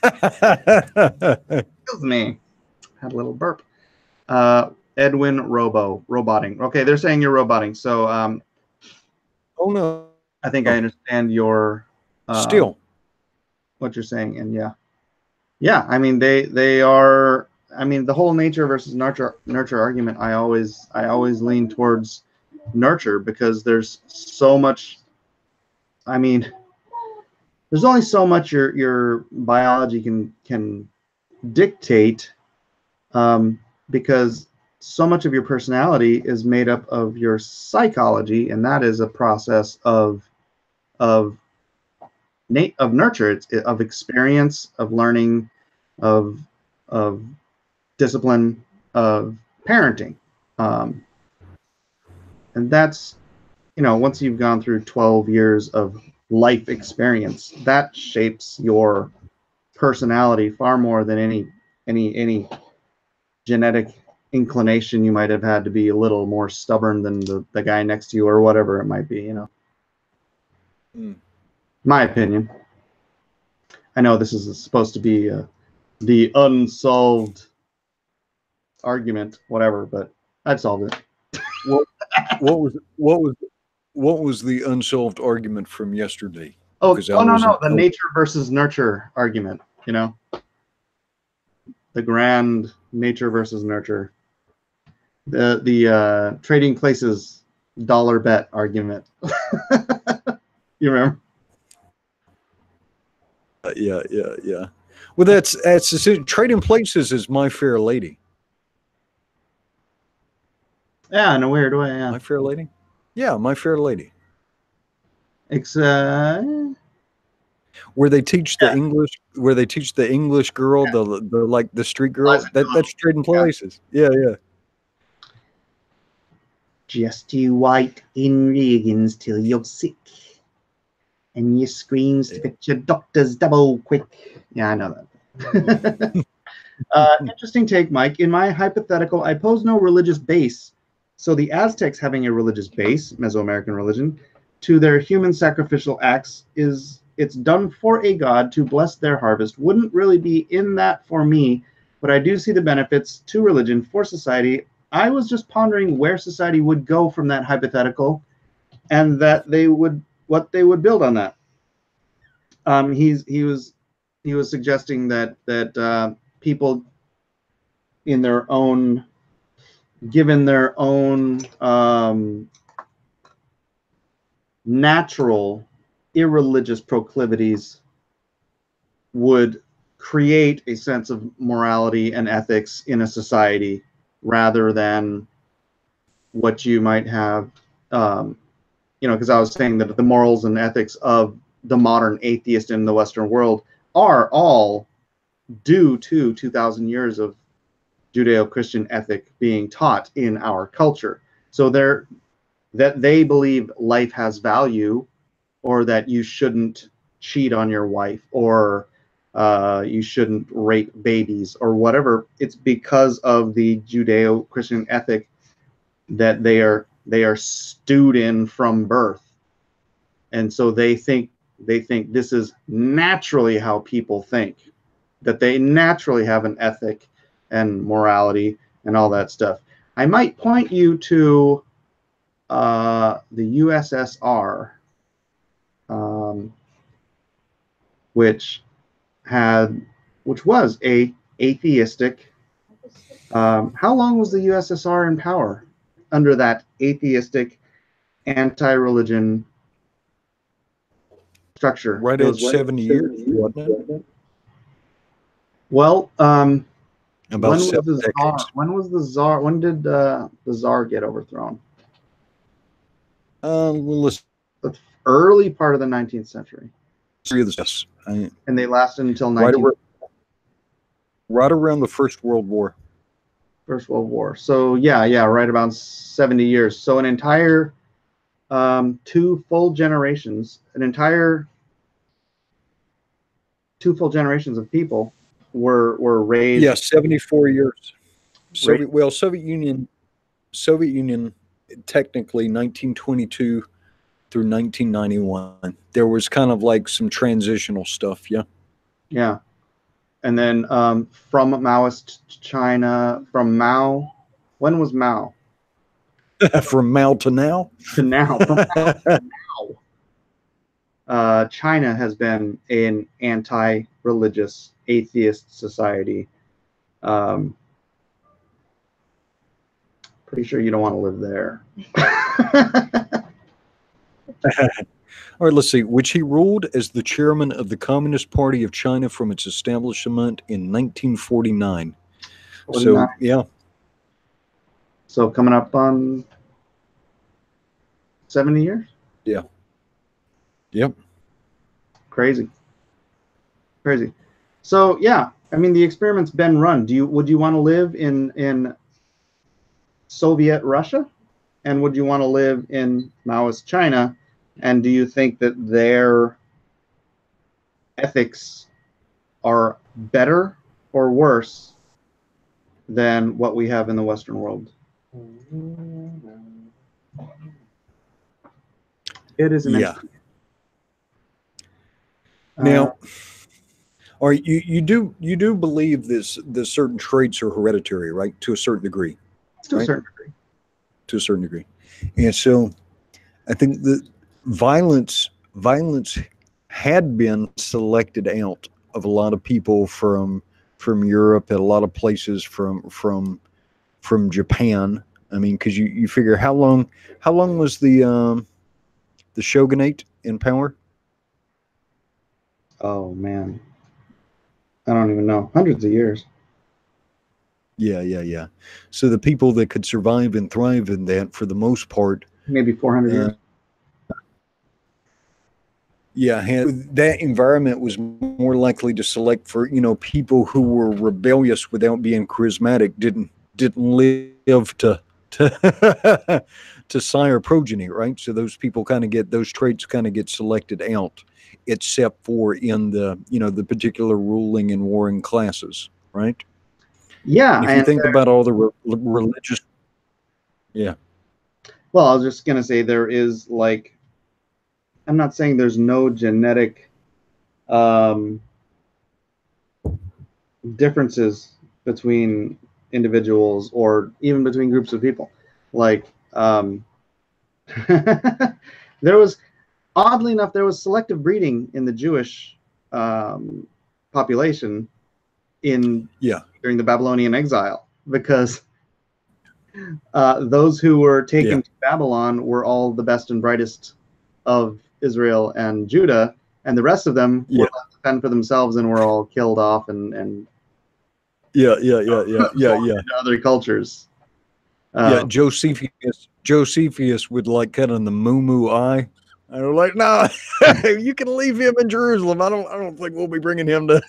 Excuse me. Had a little burp. Edwin roboting. Okay, they're saying you're roboting. So Oh no. I think I understand your Still. What you're saying, and yeah. I mean, they are. I mean, the whole nature versus nurture argument. I always lean towards nurture, because there's so much. I mean, there's only so much your biology can dictate, because so much of your personality is made up of your psychology, and that is a process of nurture. It's of experience, of learning, of discipline, of parenting, and that's, you know, once you've gone through 12 years of life experience, that shapes your personality far more than any genetic inclination you might have had to be a little more stubborn than the guy next to you, or whatever it might be, you know. My opinion. I know this is supposed to be the unsolved argument, whatever, but I've solved it. What was the unsolved argument from yesterday? No, the nature versus nurture argument, you know. The grand nature versus nurture. The trading places dollar bet argument. You remember? Yeah. Well, that's Trading Places is My Fair Lady. Yeah, in a weird way. Yeah. My Fair Lady. Yeah, My Fair Lady. It's where they teach the English, girl, the street girl. That's Trading Places. Yeah. Just you wait in Reagan's till you're sick, and you screams to get your doctors double quick. Yeah, I know that. Interesting take, Mike. In my hypothetical, I pose no religious base. So the Aztecs having a religious base, Mesoamerican religion, to their human sacrificial acts it's done for a god to bless their harvest. Wouldn't really be in that for me, but I do see the benefits to religion for society. I was just pondering where society would go from that hypothetical, and that what they would build on that. He was suggesting that people in their own, given their own natural irreligious proclivities, would create a sense of morality and ethics in a society, rather than what you might have, because I was saying that the morals and ethics of the modern atheist in the Western world are all due to 2,000 years of Judeo-Christian ethic being taught in our culture. So that they believe life has value, or that you shouldn't cheat on your wife, or you shouldn't rape babies, or whatever. It's because of the Judeo-Christian ethic that they are stewed in from birth, and so they think this is naturally how people think. that they naturally have an ethic and morality and all that stuff. I might point you to the USSR, which was a atheistic. How long was the USSR in power under that atheistic, anti-religion structure? Right at 70 years, wasn't it? Well, About when was 7 the czar? decades. When was the czar? When did the czar get overthrown? Well, let's The early part of the 19th century, see this. and they lasted until Right, 19. right around the First World War. First World War. So yeah, right about 70 years. So an entire 2 full generations, two full generations of people were raised. Yeah, 74 years. Soviet Union, technically 1922 through 1991. There was kind of like some transitional stuff, yeah. Yeah. And then from Maoist China, from Mao, when was Mao? From Mao to now? To now. From Mao to now. China has been an anti-religious, atheist society. Pretty sure you don't want to live there. All right, let's see. Which he ruled as the chairman of the Communist Party of China from its establishment in 1949. 49. So, yeah. So coming up on 70 years? Yeah. Yep. Crazy. So yeah, I mean the experiment's been run. Would you want to live in Soviet Russia? And would you want to live in Maoist China? And do you think that their ethics are better or worse than what we have in the Western world? It is an interesting. Now, or you do believe that certain traits are hereditary, right? To a certain degree. To a right? certain degree. To a certain degree. And so I think that violence had been selected out of a lot of people from Europe, at a lot of places from Japan. I mean, because you figure how long was the shogunate in power? Oh man, I don't even know. Hundreds of years. Yeah. So the people that could survive and thrive in that, for the most part, maybe 400 years. Yeah, that environment was more likely to select for people who were rebellious without being charismatic, didn't live to to sire progeny, right? So those people those traits get selected out, except for in the particular ruling and warring classes, right? Yeah, and if you think about all the religious, yeah. Well, I was just gonna say there is I'm not saying there's no genetic differences between individuals or even between groups of people. There was, oddly enough, there was selective breeding in the Jewish population during the Babylonian exile, because those who were taken to Babylon were all the best and brightest of Israel and Judah, and the rest of them were left to fend for themselves and were all killed off and other cultures. Josephus would kind of the moo eye. I was like, no, you can leave him in Jerusalem. I don't think we'll be bringing him to.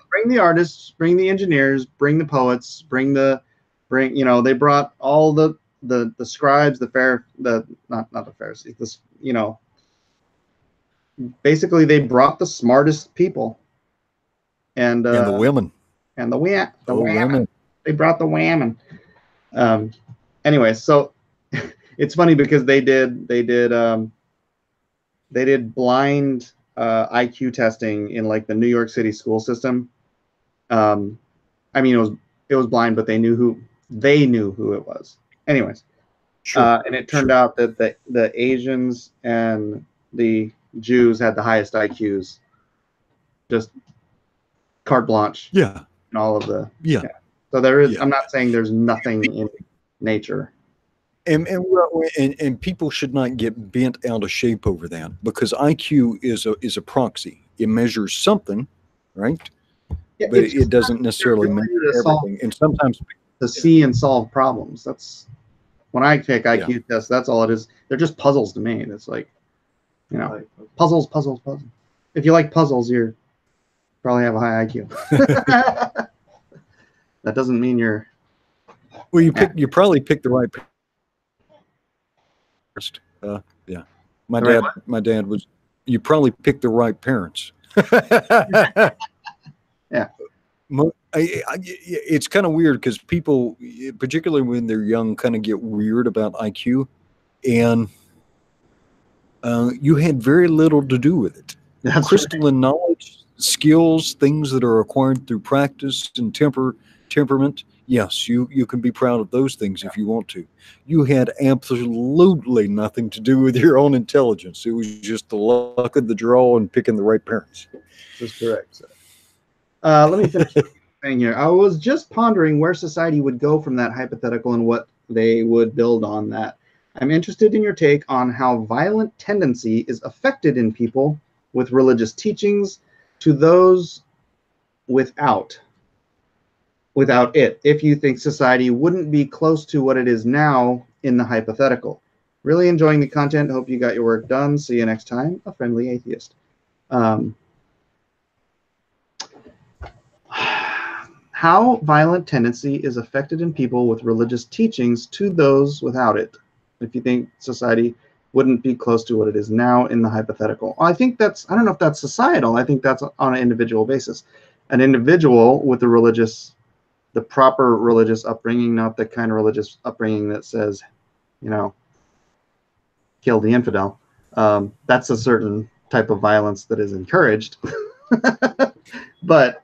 Bring the artists, bring the engineers, bring the poets, they brought all the scribes, not the Pharisees, basically they brought the smartest people, and the women, women. They brought the women. Anyway, so it's funny because they did blind IQ testing in like the New York City school system. I mean, it was blind, but they knew who it was. Anyways, Sure. and it turned out that the Asians and the Jews had the highest IQs. Just carte blanche. Yeah. And all of the Yeah. So there is. Yeah. I'm not saying there's nothing in nature. And people should not get bent out of shape over that, because IQ is a proxy. It measures something, right? Yeah, but it doesn't necessarily measure everything. And sometimes to see and solve problems. That's when I take IQ tests. That's all it is. They're just puzzles to me. It's like, you know, puzzles. If you like puzzles, you probably have a high IQ. That doesn't mean you're. Well, you probably picked the right. Yeah, my dad was. You probably picked the right parents. Yeah. It's kind of weird because people, particularly when they're young, kind of get weird about IQ, and you had very little to do with it. That's crystalline knowledge, skills, things that are acquired through practice and temperament. Yes, you can be proud of those things if you want to. You had absolutely nothing to do with your own intelligence. It was just the luck of the draw and picking the right parents. That's correct. So, let me finish saying here. I was just pondering where society would go from that hypothetical and what they would build on that. I'm interested in your take on how violent tendency is affected in people with religious teachings to those without it, if you think society wouldn't be close to what it is now in the hypothetical. Really enjoying the content. Hope you got your work done. See you next time. A friendly atheist. How violent tendency is affected in people with religious teachings to those without it, if you think society wouldn't be close to what it is now in the hypothetical. I think that's, I don't know if that's societal. I think that's on an individual basis. An individual with the proper religious upbringing, not the kind of religious upbringing that says, you know, kill the infidel. That's a certain type of violence that is encouraged. But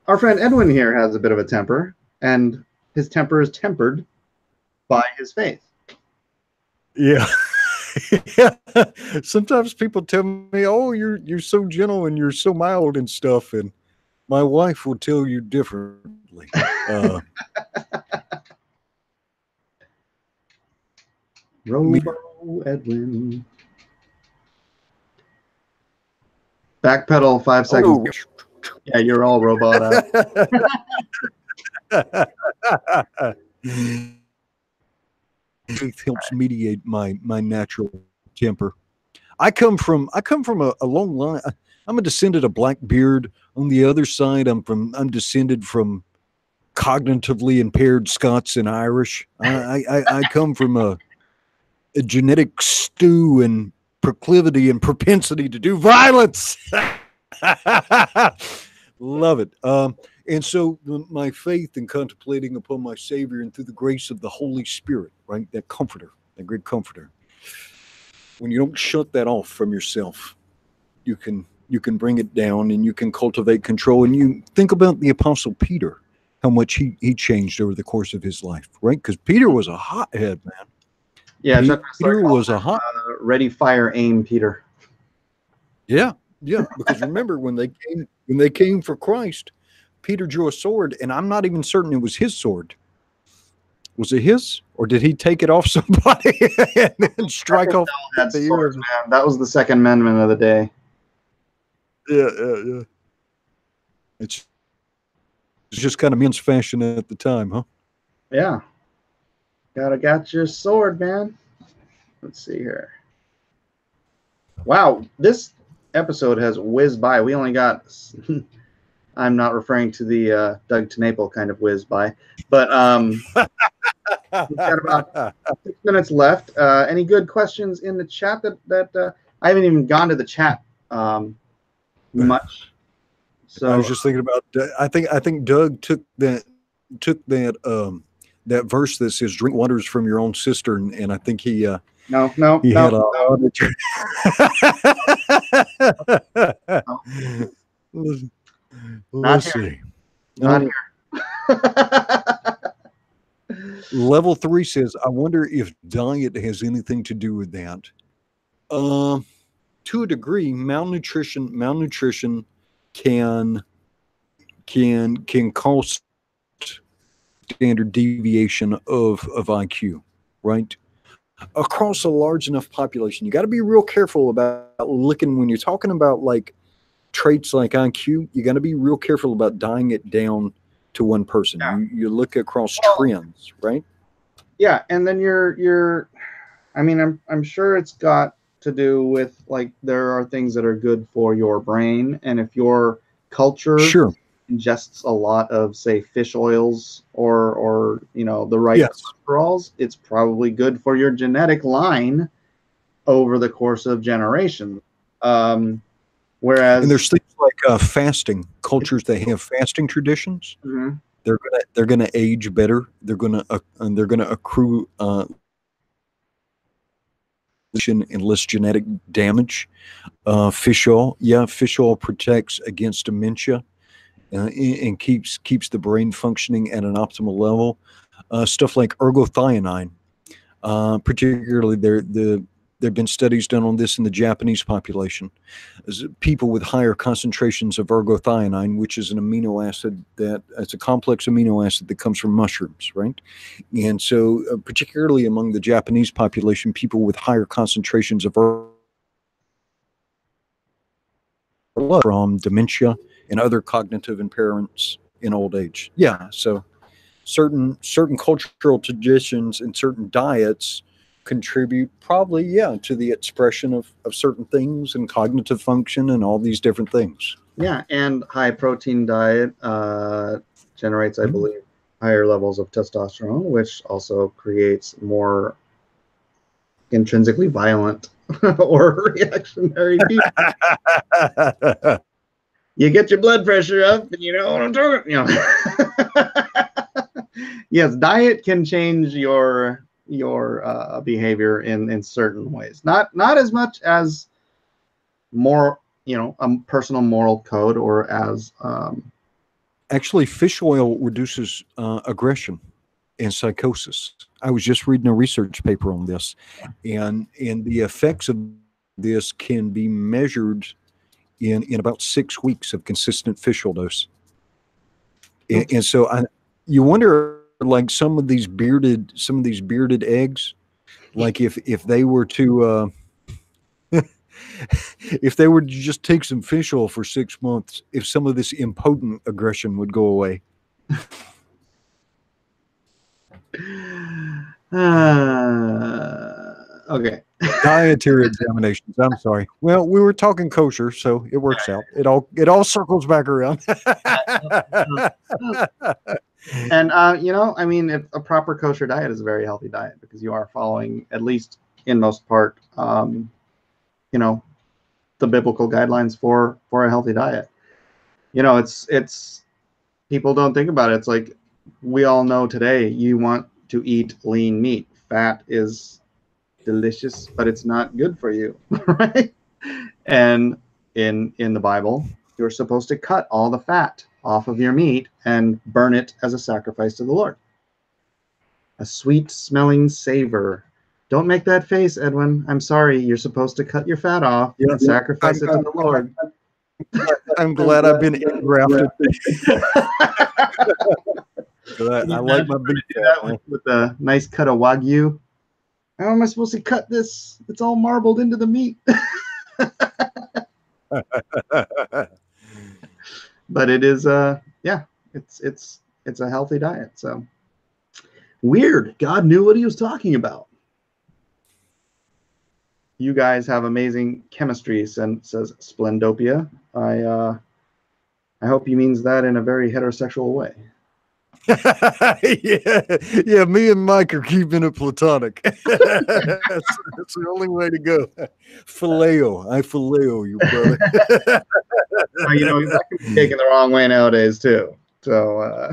our friend Edwin here has a bit of a temper, and his temper is tempered by his faith. Yeah. Yeah. Sometimes people tell me, "Oh, you're so gentle and you're so mild and stuff," and my wife will tell you differently. Robo Edwin. Backpedal 5 seconds. Oh. Yeah, you're all robot out. Faith helps mediate my natural temper. I come from a long line. I'm a descendant of Blackbeard. On the other side, I'm descended from cognitively impaired Scots and Irish. I come from a genetic stew and proclivity and propensity to do violence. Love it. And so my faith in contemplating upon my Savior and through the grace of the Holy Spirit, right? That comforter, that great comforter. When you don't shut that off from yourself, you can bring it down and you can cultivate control. And you think about the Apostle Peter, how much he changed over the course of his life, right? Because Peter was a hothead, man. Yeah, Peter was a hot. Ready, fire, aim, Peter. Yeah, yeah. Because remember when they came for Christ, Peter drew a sword, and I'm not even certain it was his sword. Was it his, or did he take it off somebody and then strike off the ear? That was the Second Amendment of the day. Yeah. It's just kind of men's fashion at the time, huh? Yeah. Got your sword, man. Let's see here. Wow, this episode has whizzed by. We only got... I'm not referring to the Doug TeNapel kind of whiz by, but we've got about 6 minutes left. Any good questions in the chat that I haven't even gone to the chat much. So I was just thinking about. I think Doug took that verse that says "drink waters from your own cistern," and I think he No, no, He no, had a no. lot of Let's see. Not here. Level 3 says, I wonder if diet has anything to do with that. To a degree, malnutrition can cause standard deviation of IQ, right? Across a large enough population, you got to be real careful about looking when you're talking about like traits like IQ. You got to be real careful about dying it down to one person. Yeah. You look across trends, right? Yeah, and then you're I mean, I'm sure it's got to do with like there are things that are good for your brain, and if your culture Sure. ingests a lot of, say, fish oils or the right Yes. cholesterols, it's probably good for your genetic line over the course of generations. Whereas, And there's things like fasting cultures that have fasting traditions. Mhm. They're gonna age better. They're gonna accrue and less genetic damage. Fish oil protects against dementia and keeps the brain functioning at an optimal level. Stuff like ergothioneine, particularly there have been studies done on this in the Japanese population. People with higher concentrations of ergothioneine, which is an amino acid it's a complex amino acid that comes from mushrooms, right? And so, particularly among the Japanese population, people with higher concentrations of from dementia and other cognitive impairments in old age. Yeah, so certain cultural traditions and certain diets contribute probably to the expression of certain things and cognitive function and all these different things. Yeah, and high protein diet generates, I believe, higher levels of testosterone, which also creates more intrinsically violent or reactionary people. You get your blood pressure up, and you know what I'm talking. Yes, diet can change your behavior in certain ways. Not as much as more, a personal moral code, or as actually fish oil reduces aggression and psychosis. I was just reading a research paper on this, and the effects of this can be measured in about 6 weeks of consistent fish oil dose. And so you wonder, like some of these bearded eggs, like if they were to if they were to just take some fish oil for 6 months, if some of this impotent aggression would go away. Okay. Dietary examinations. I'm sorry. Well, we were talking kosher, so it works out. It all circles back around. And I mean, a proper kosher diet is a very healthy diet because you are following, at least in most part, the biblical guidelines for a healthy diet. It's people don't think about it. It's like we all know today you want to eat lean meat. Fat is delicious, but it's not good for you, right? And in the Bible, you're supposed to cut all the fat off of your meat and burn it as a sacrifice to the Lord. A sweet smelling savor. Don't make that face, Edwin. I'm sorry. You're supposed to cut your fat off and sacrifice it to the Lord. I'm glad I've been engrafted. I like my beef. With a nice cut of Wagyu. How am I supposed to cut this? It's all marbled into the meat. But it is it's a healthy diet. So weird. God knew what he was talking about. You guys have amazing chemistry, says Splendopia. I hope he means that in a very heterosexual way. yeah, me and Mike are keeping it platonic. That's the only way to go. Phileo. I phileo you, brother. That can be taken the wrong way nowadays too. So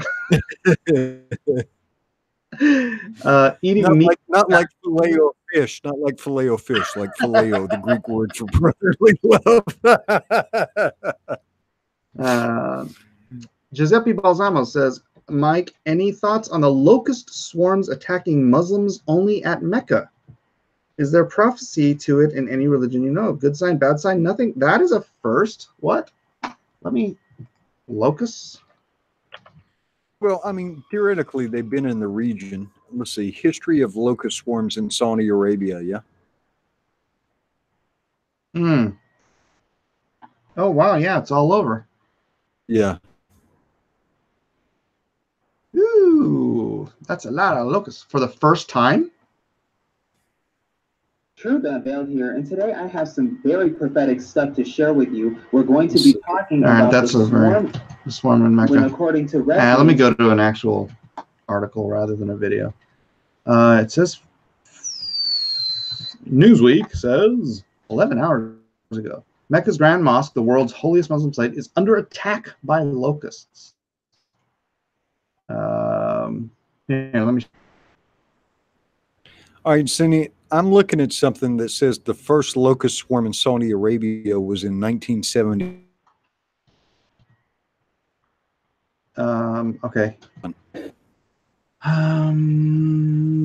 eating not meat, not like phileo fish, not like filet fish, like phileo, the Greek word for brotherly love. Giuseppe Balsamo says, Mike, any thoughts on the locust swarms attacking Muslims only at Mecca? Is there prophecy to it in any religion you know? Good sign, bad sign, nothing? That is a first. What? Locusts? Well, I mean, theoretically, they've been in the region. Let's see, history of locust swarms in Saudi Arabia, yeah? Oh, wow, yeah, it's all over. Yeah. Ooh, that's a lot of locusts for the first time. True, Bell here, and today I have some very prophetic stuff to share with you. We're going to be talking about the swarm in Mecca. When according to let me go to an actual article rather than a video. It says Newsweek says 11 hours ago, Mecca's Grand Mosque, the world's holiest Muslim site, is under attack by locusts. Let me. All right, Cindy, I'm looking at something that says the first locust swarm in Saudi Arabia was in 1970. Okay.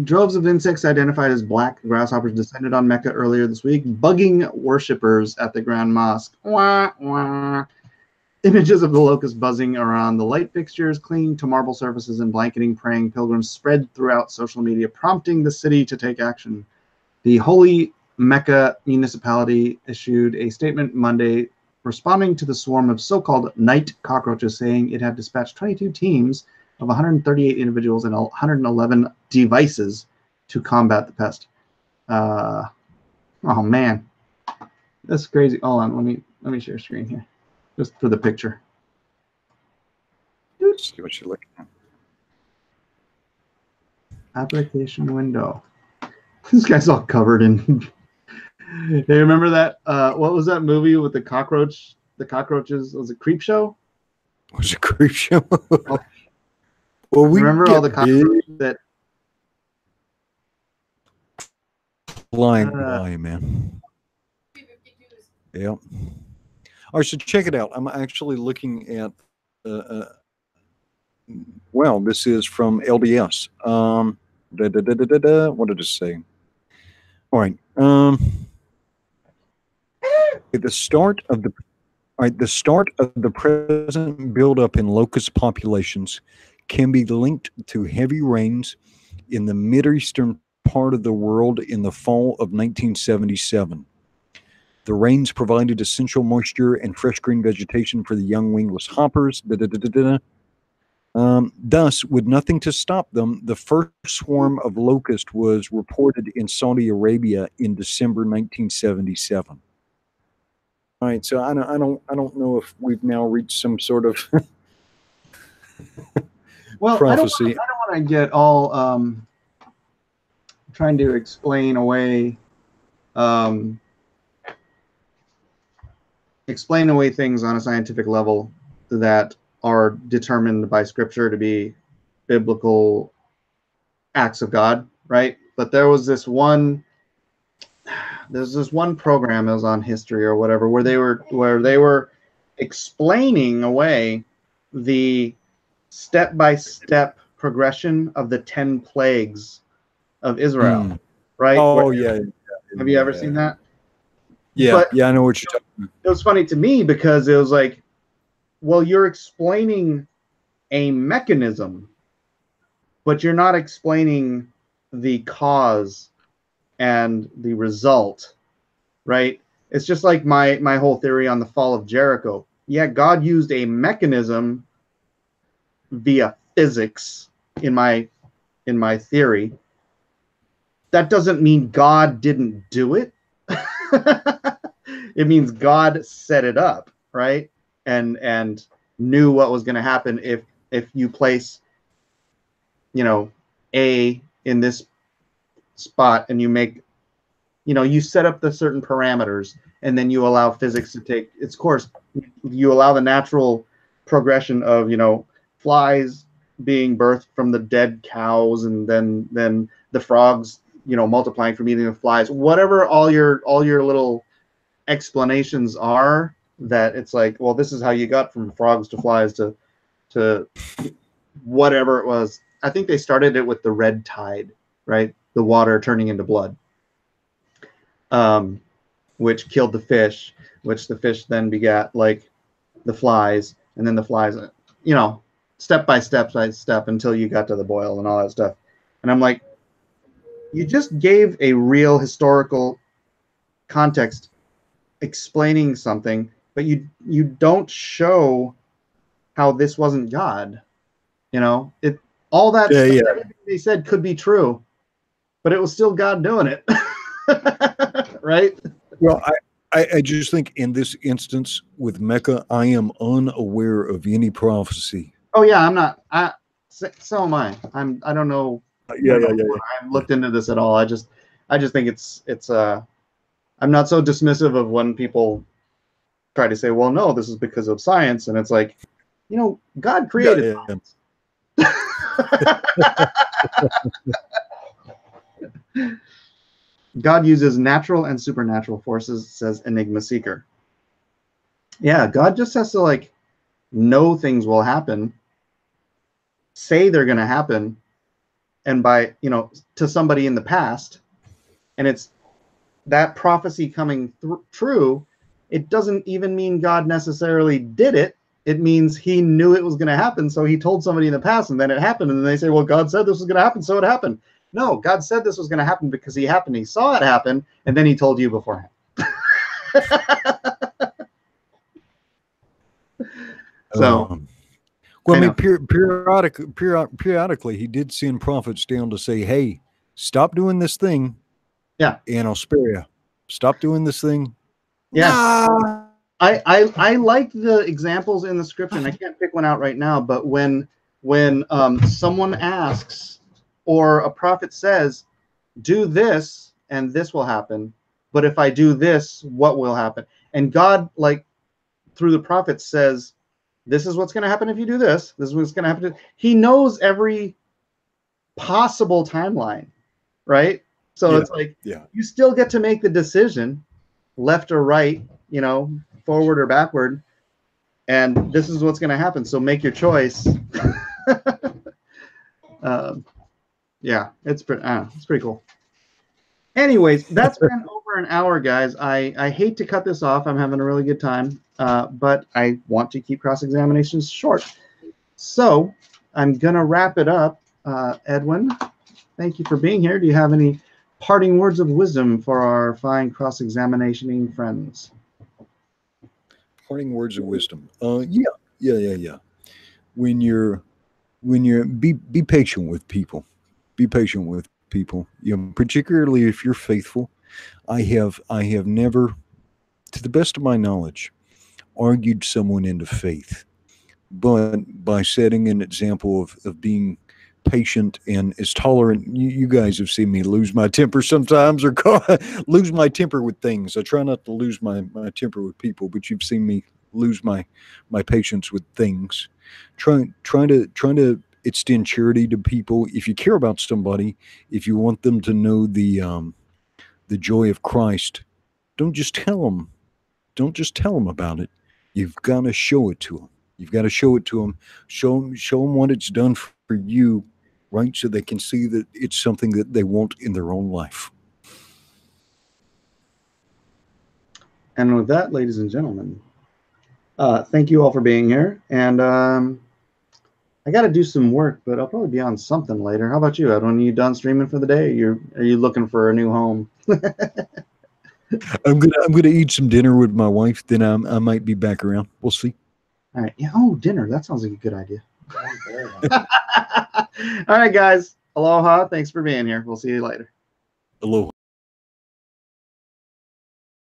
Droves of insects identified as black grasshoppers descended on Mecca earlier this week, bugging worshippers at the Grand Mosque. Wah, wah. Images of the locusts buzzing around the light fixtures, clinging to marble surfaces, and blanketing praying pilgrims spread throughout social media, prompting the city to take action. The Holy Mecca municipality issued a statement Monday responding to the swarm of so-called night cockroaches, saying it had dispatched 22 teams of 138 individuals and 111 devices to combat the pest. Oh man, that's crazy. Hold on, let me share screen here, just for the picture. Let's see what you're looking at. Application window. This guy's all covered in. Hey, remember that? What was that movie with the cockroach? The cockroaches. Was it Creep Show? Was it Creep Show? Well, we remember all the cockroaches that flying by, man. Yeah. All right, so check it out. I'm actually looking at. Well, this is from LDS. What did it say? All right. At the start of the present buildup in locust populations can be linked to heavy rains in the Mideastern part of the world in the fall of 1977. The rains provided essential moisture and fresh green vegetation for the young wingless hoppers. Thus, with nothing to stop them, the first swarm of locust was reported in Saudi Arabia in December 1977. All right, so I don't know if we've now reached some sort of prophecy. I don't want to get all trying to explain away things on a scientific level that are determined by Scripture to be biblical acts of God, right? But there's this one program, it was on history or whatever, where they were explaining away the step-by-step progression of the 10 plagues of Israel, right? Oh, yeah. Have you ever seen that? Yeah, I know what you're talking about. It was funny to me because it was like, well, you're explaining a mechanism, but you're not explaining the cause and the result, right? It's just like my whole theory on the fall of Jericho. Yeah, God used a mechanism via physics in my theory. That doesn't mean God didn't do it. It means God set it up, right? And knew what was going to happen if you place, A in this spot and you make, you set up the certain parameters and then you allow physics to take its course. You allow the natural progression of, flies being birthed from the dead cows and then the frogs multiplying from eating the flies, whatever all your little explanations are, that it's like, well, this is how you got from frogs to flies to whatever it was. I think they started it with the red tide, right? The water turning into blood, which killed the fish, which the fish then begat like the flies, and then the flies, step by step until you got to the boil and all that stuff. And I'm like, you just gave a real historical context explaining something, but you don't show how this wasn't God. All that stuff, everything they said could be true, but it was still God doing it. Right? Well, I just think in this instance with Mecca, I am unaware of any prophecy. Oh yeah, I'm not. So am I. I don't know. Yeah. I haven't looked into this at all. I just think it's I'm not so dismissive of when people try to say, well, no, this is because of science, and it's like, God created science. God uses natural and supernatural forces, says Enigma Seeker. Yeah, God just has to know things will happen, say they're going to happen, and by, to somebody in the past, and it's that prophecy coming true. It doesn't even mean God necessarily did it. It means he knew it was going to happen, so he told somebody in the past, and then it happened, and then they say, well, God said this was going to happen, so it happened. No, God said this was going to happen because he happened. He saw it happen, and then he told you beforehand. So, well, I mean, periodically, he did send prophets down to say, hey, stop doing this thing. Yeah. And I'll spare you. Stop doing this thing. Yeah. Nah. I like the examples in the scripture, and I can't pick one out right now, but when someone asks or a prophet says, do this and this will happen, but if I do this, what will happen? And God, through the prophet, says, this is what's going to happen if you do this. This is what's going to happen. He knows every possible timeline, right? So it's you still get to make the decision, left or right, forward or backward, and this is what's going to happen. So make your choice. Yeah, it's pretty cool. Anyways, that's been over an hour, guys. I hate to cut this off. I'm having a really good time, but I want to keep cross-examinations short. So I'm going to wrap it up. Edwin, thank you for being here. Do you have any parting words of wisdom for our fine cross-examinationing friends? Parting words of wisdom. Yeah. When you're be patient with people. Be patient with people. Particularly if you're faithful. I have never, to the best of my knowledge, argued someone into faith, but by setting an example of being patient and as tolerant. You guys have seen me lose my temper sometimes, or lose my temper with things. I try not to lose my temper with people, but you've seen me lose my patience with things. Trying to extend charity to people. If you care about somebody, if you want them to know the joy of Christ, don't just tell them. Don't just tell them about it. You've got to show it to them. You've got to show it to them. Show them what it's done for you, right? So they can see that it's something that they want in their own life. And with that, ladies and gentlemen, thank you all for being here. And I got to do some work, but I'll probably be on something later. How about you, Edwin? Are you done streaming for the day? Are you looking for a new home? I'm gonna eat some dinner with my wife. Then I might be back around. We'll see. All right. Yeah. Oh, dinner. That sounds like a good idea. All right, guys. Aloha. Thanks for being here. We'll see you later. Aloha.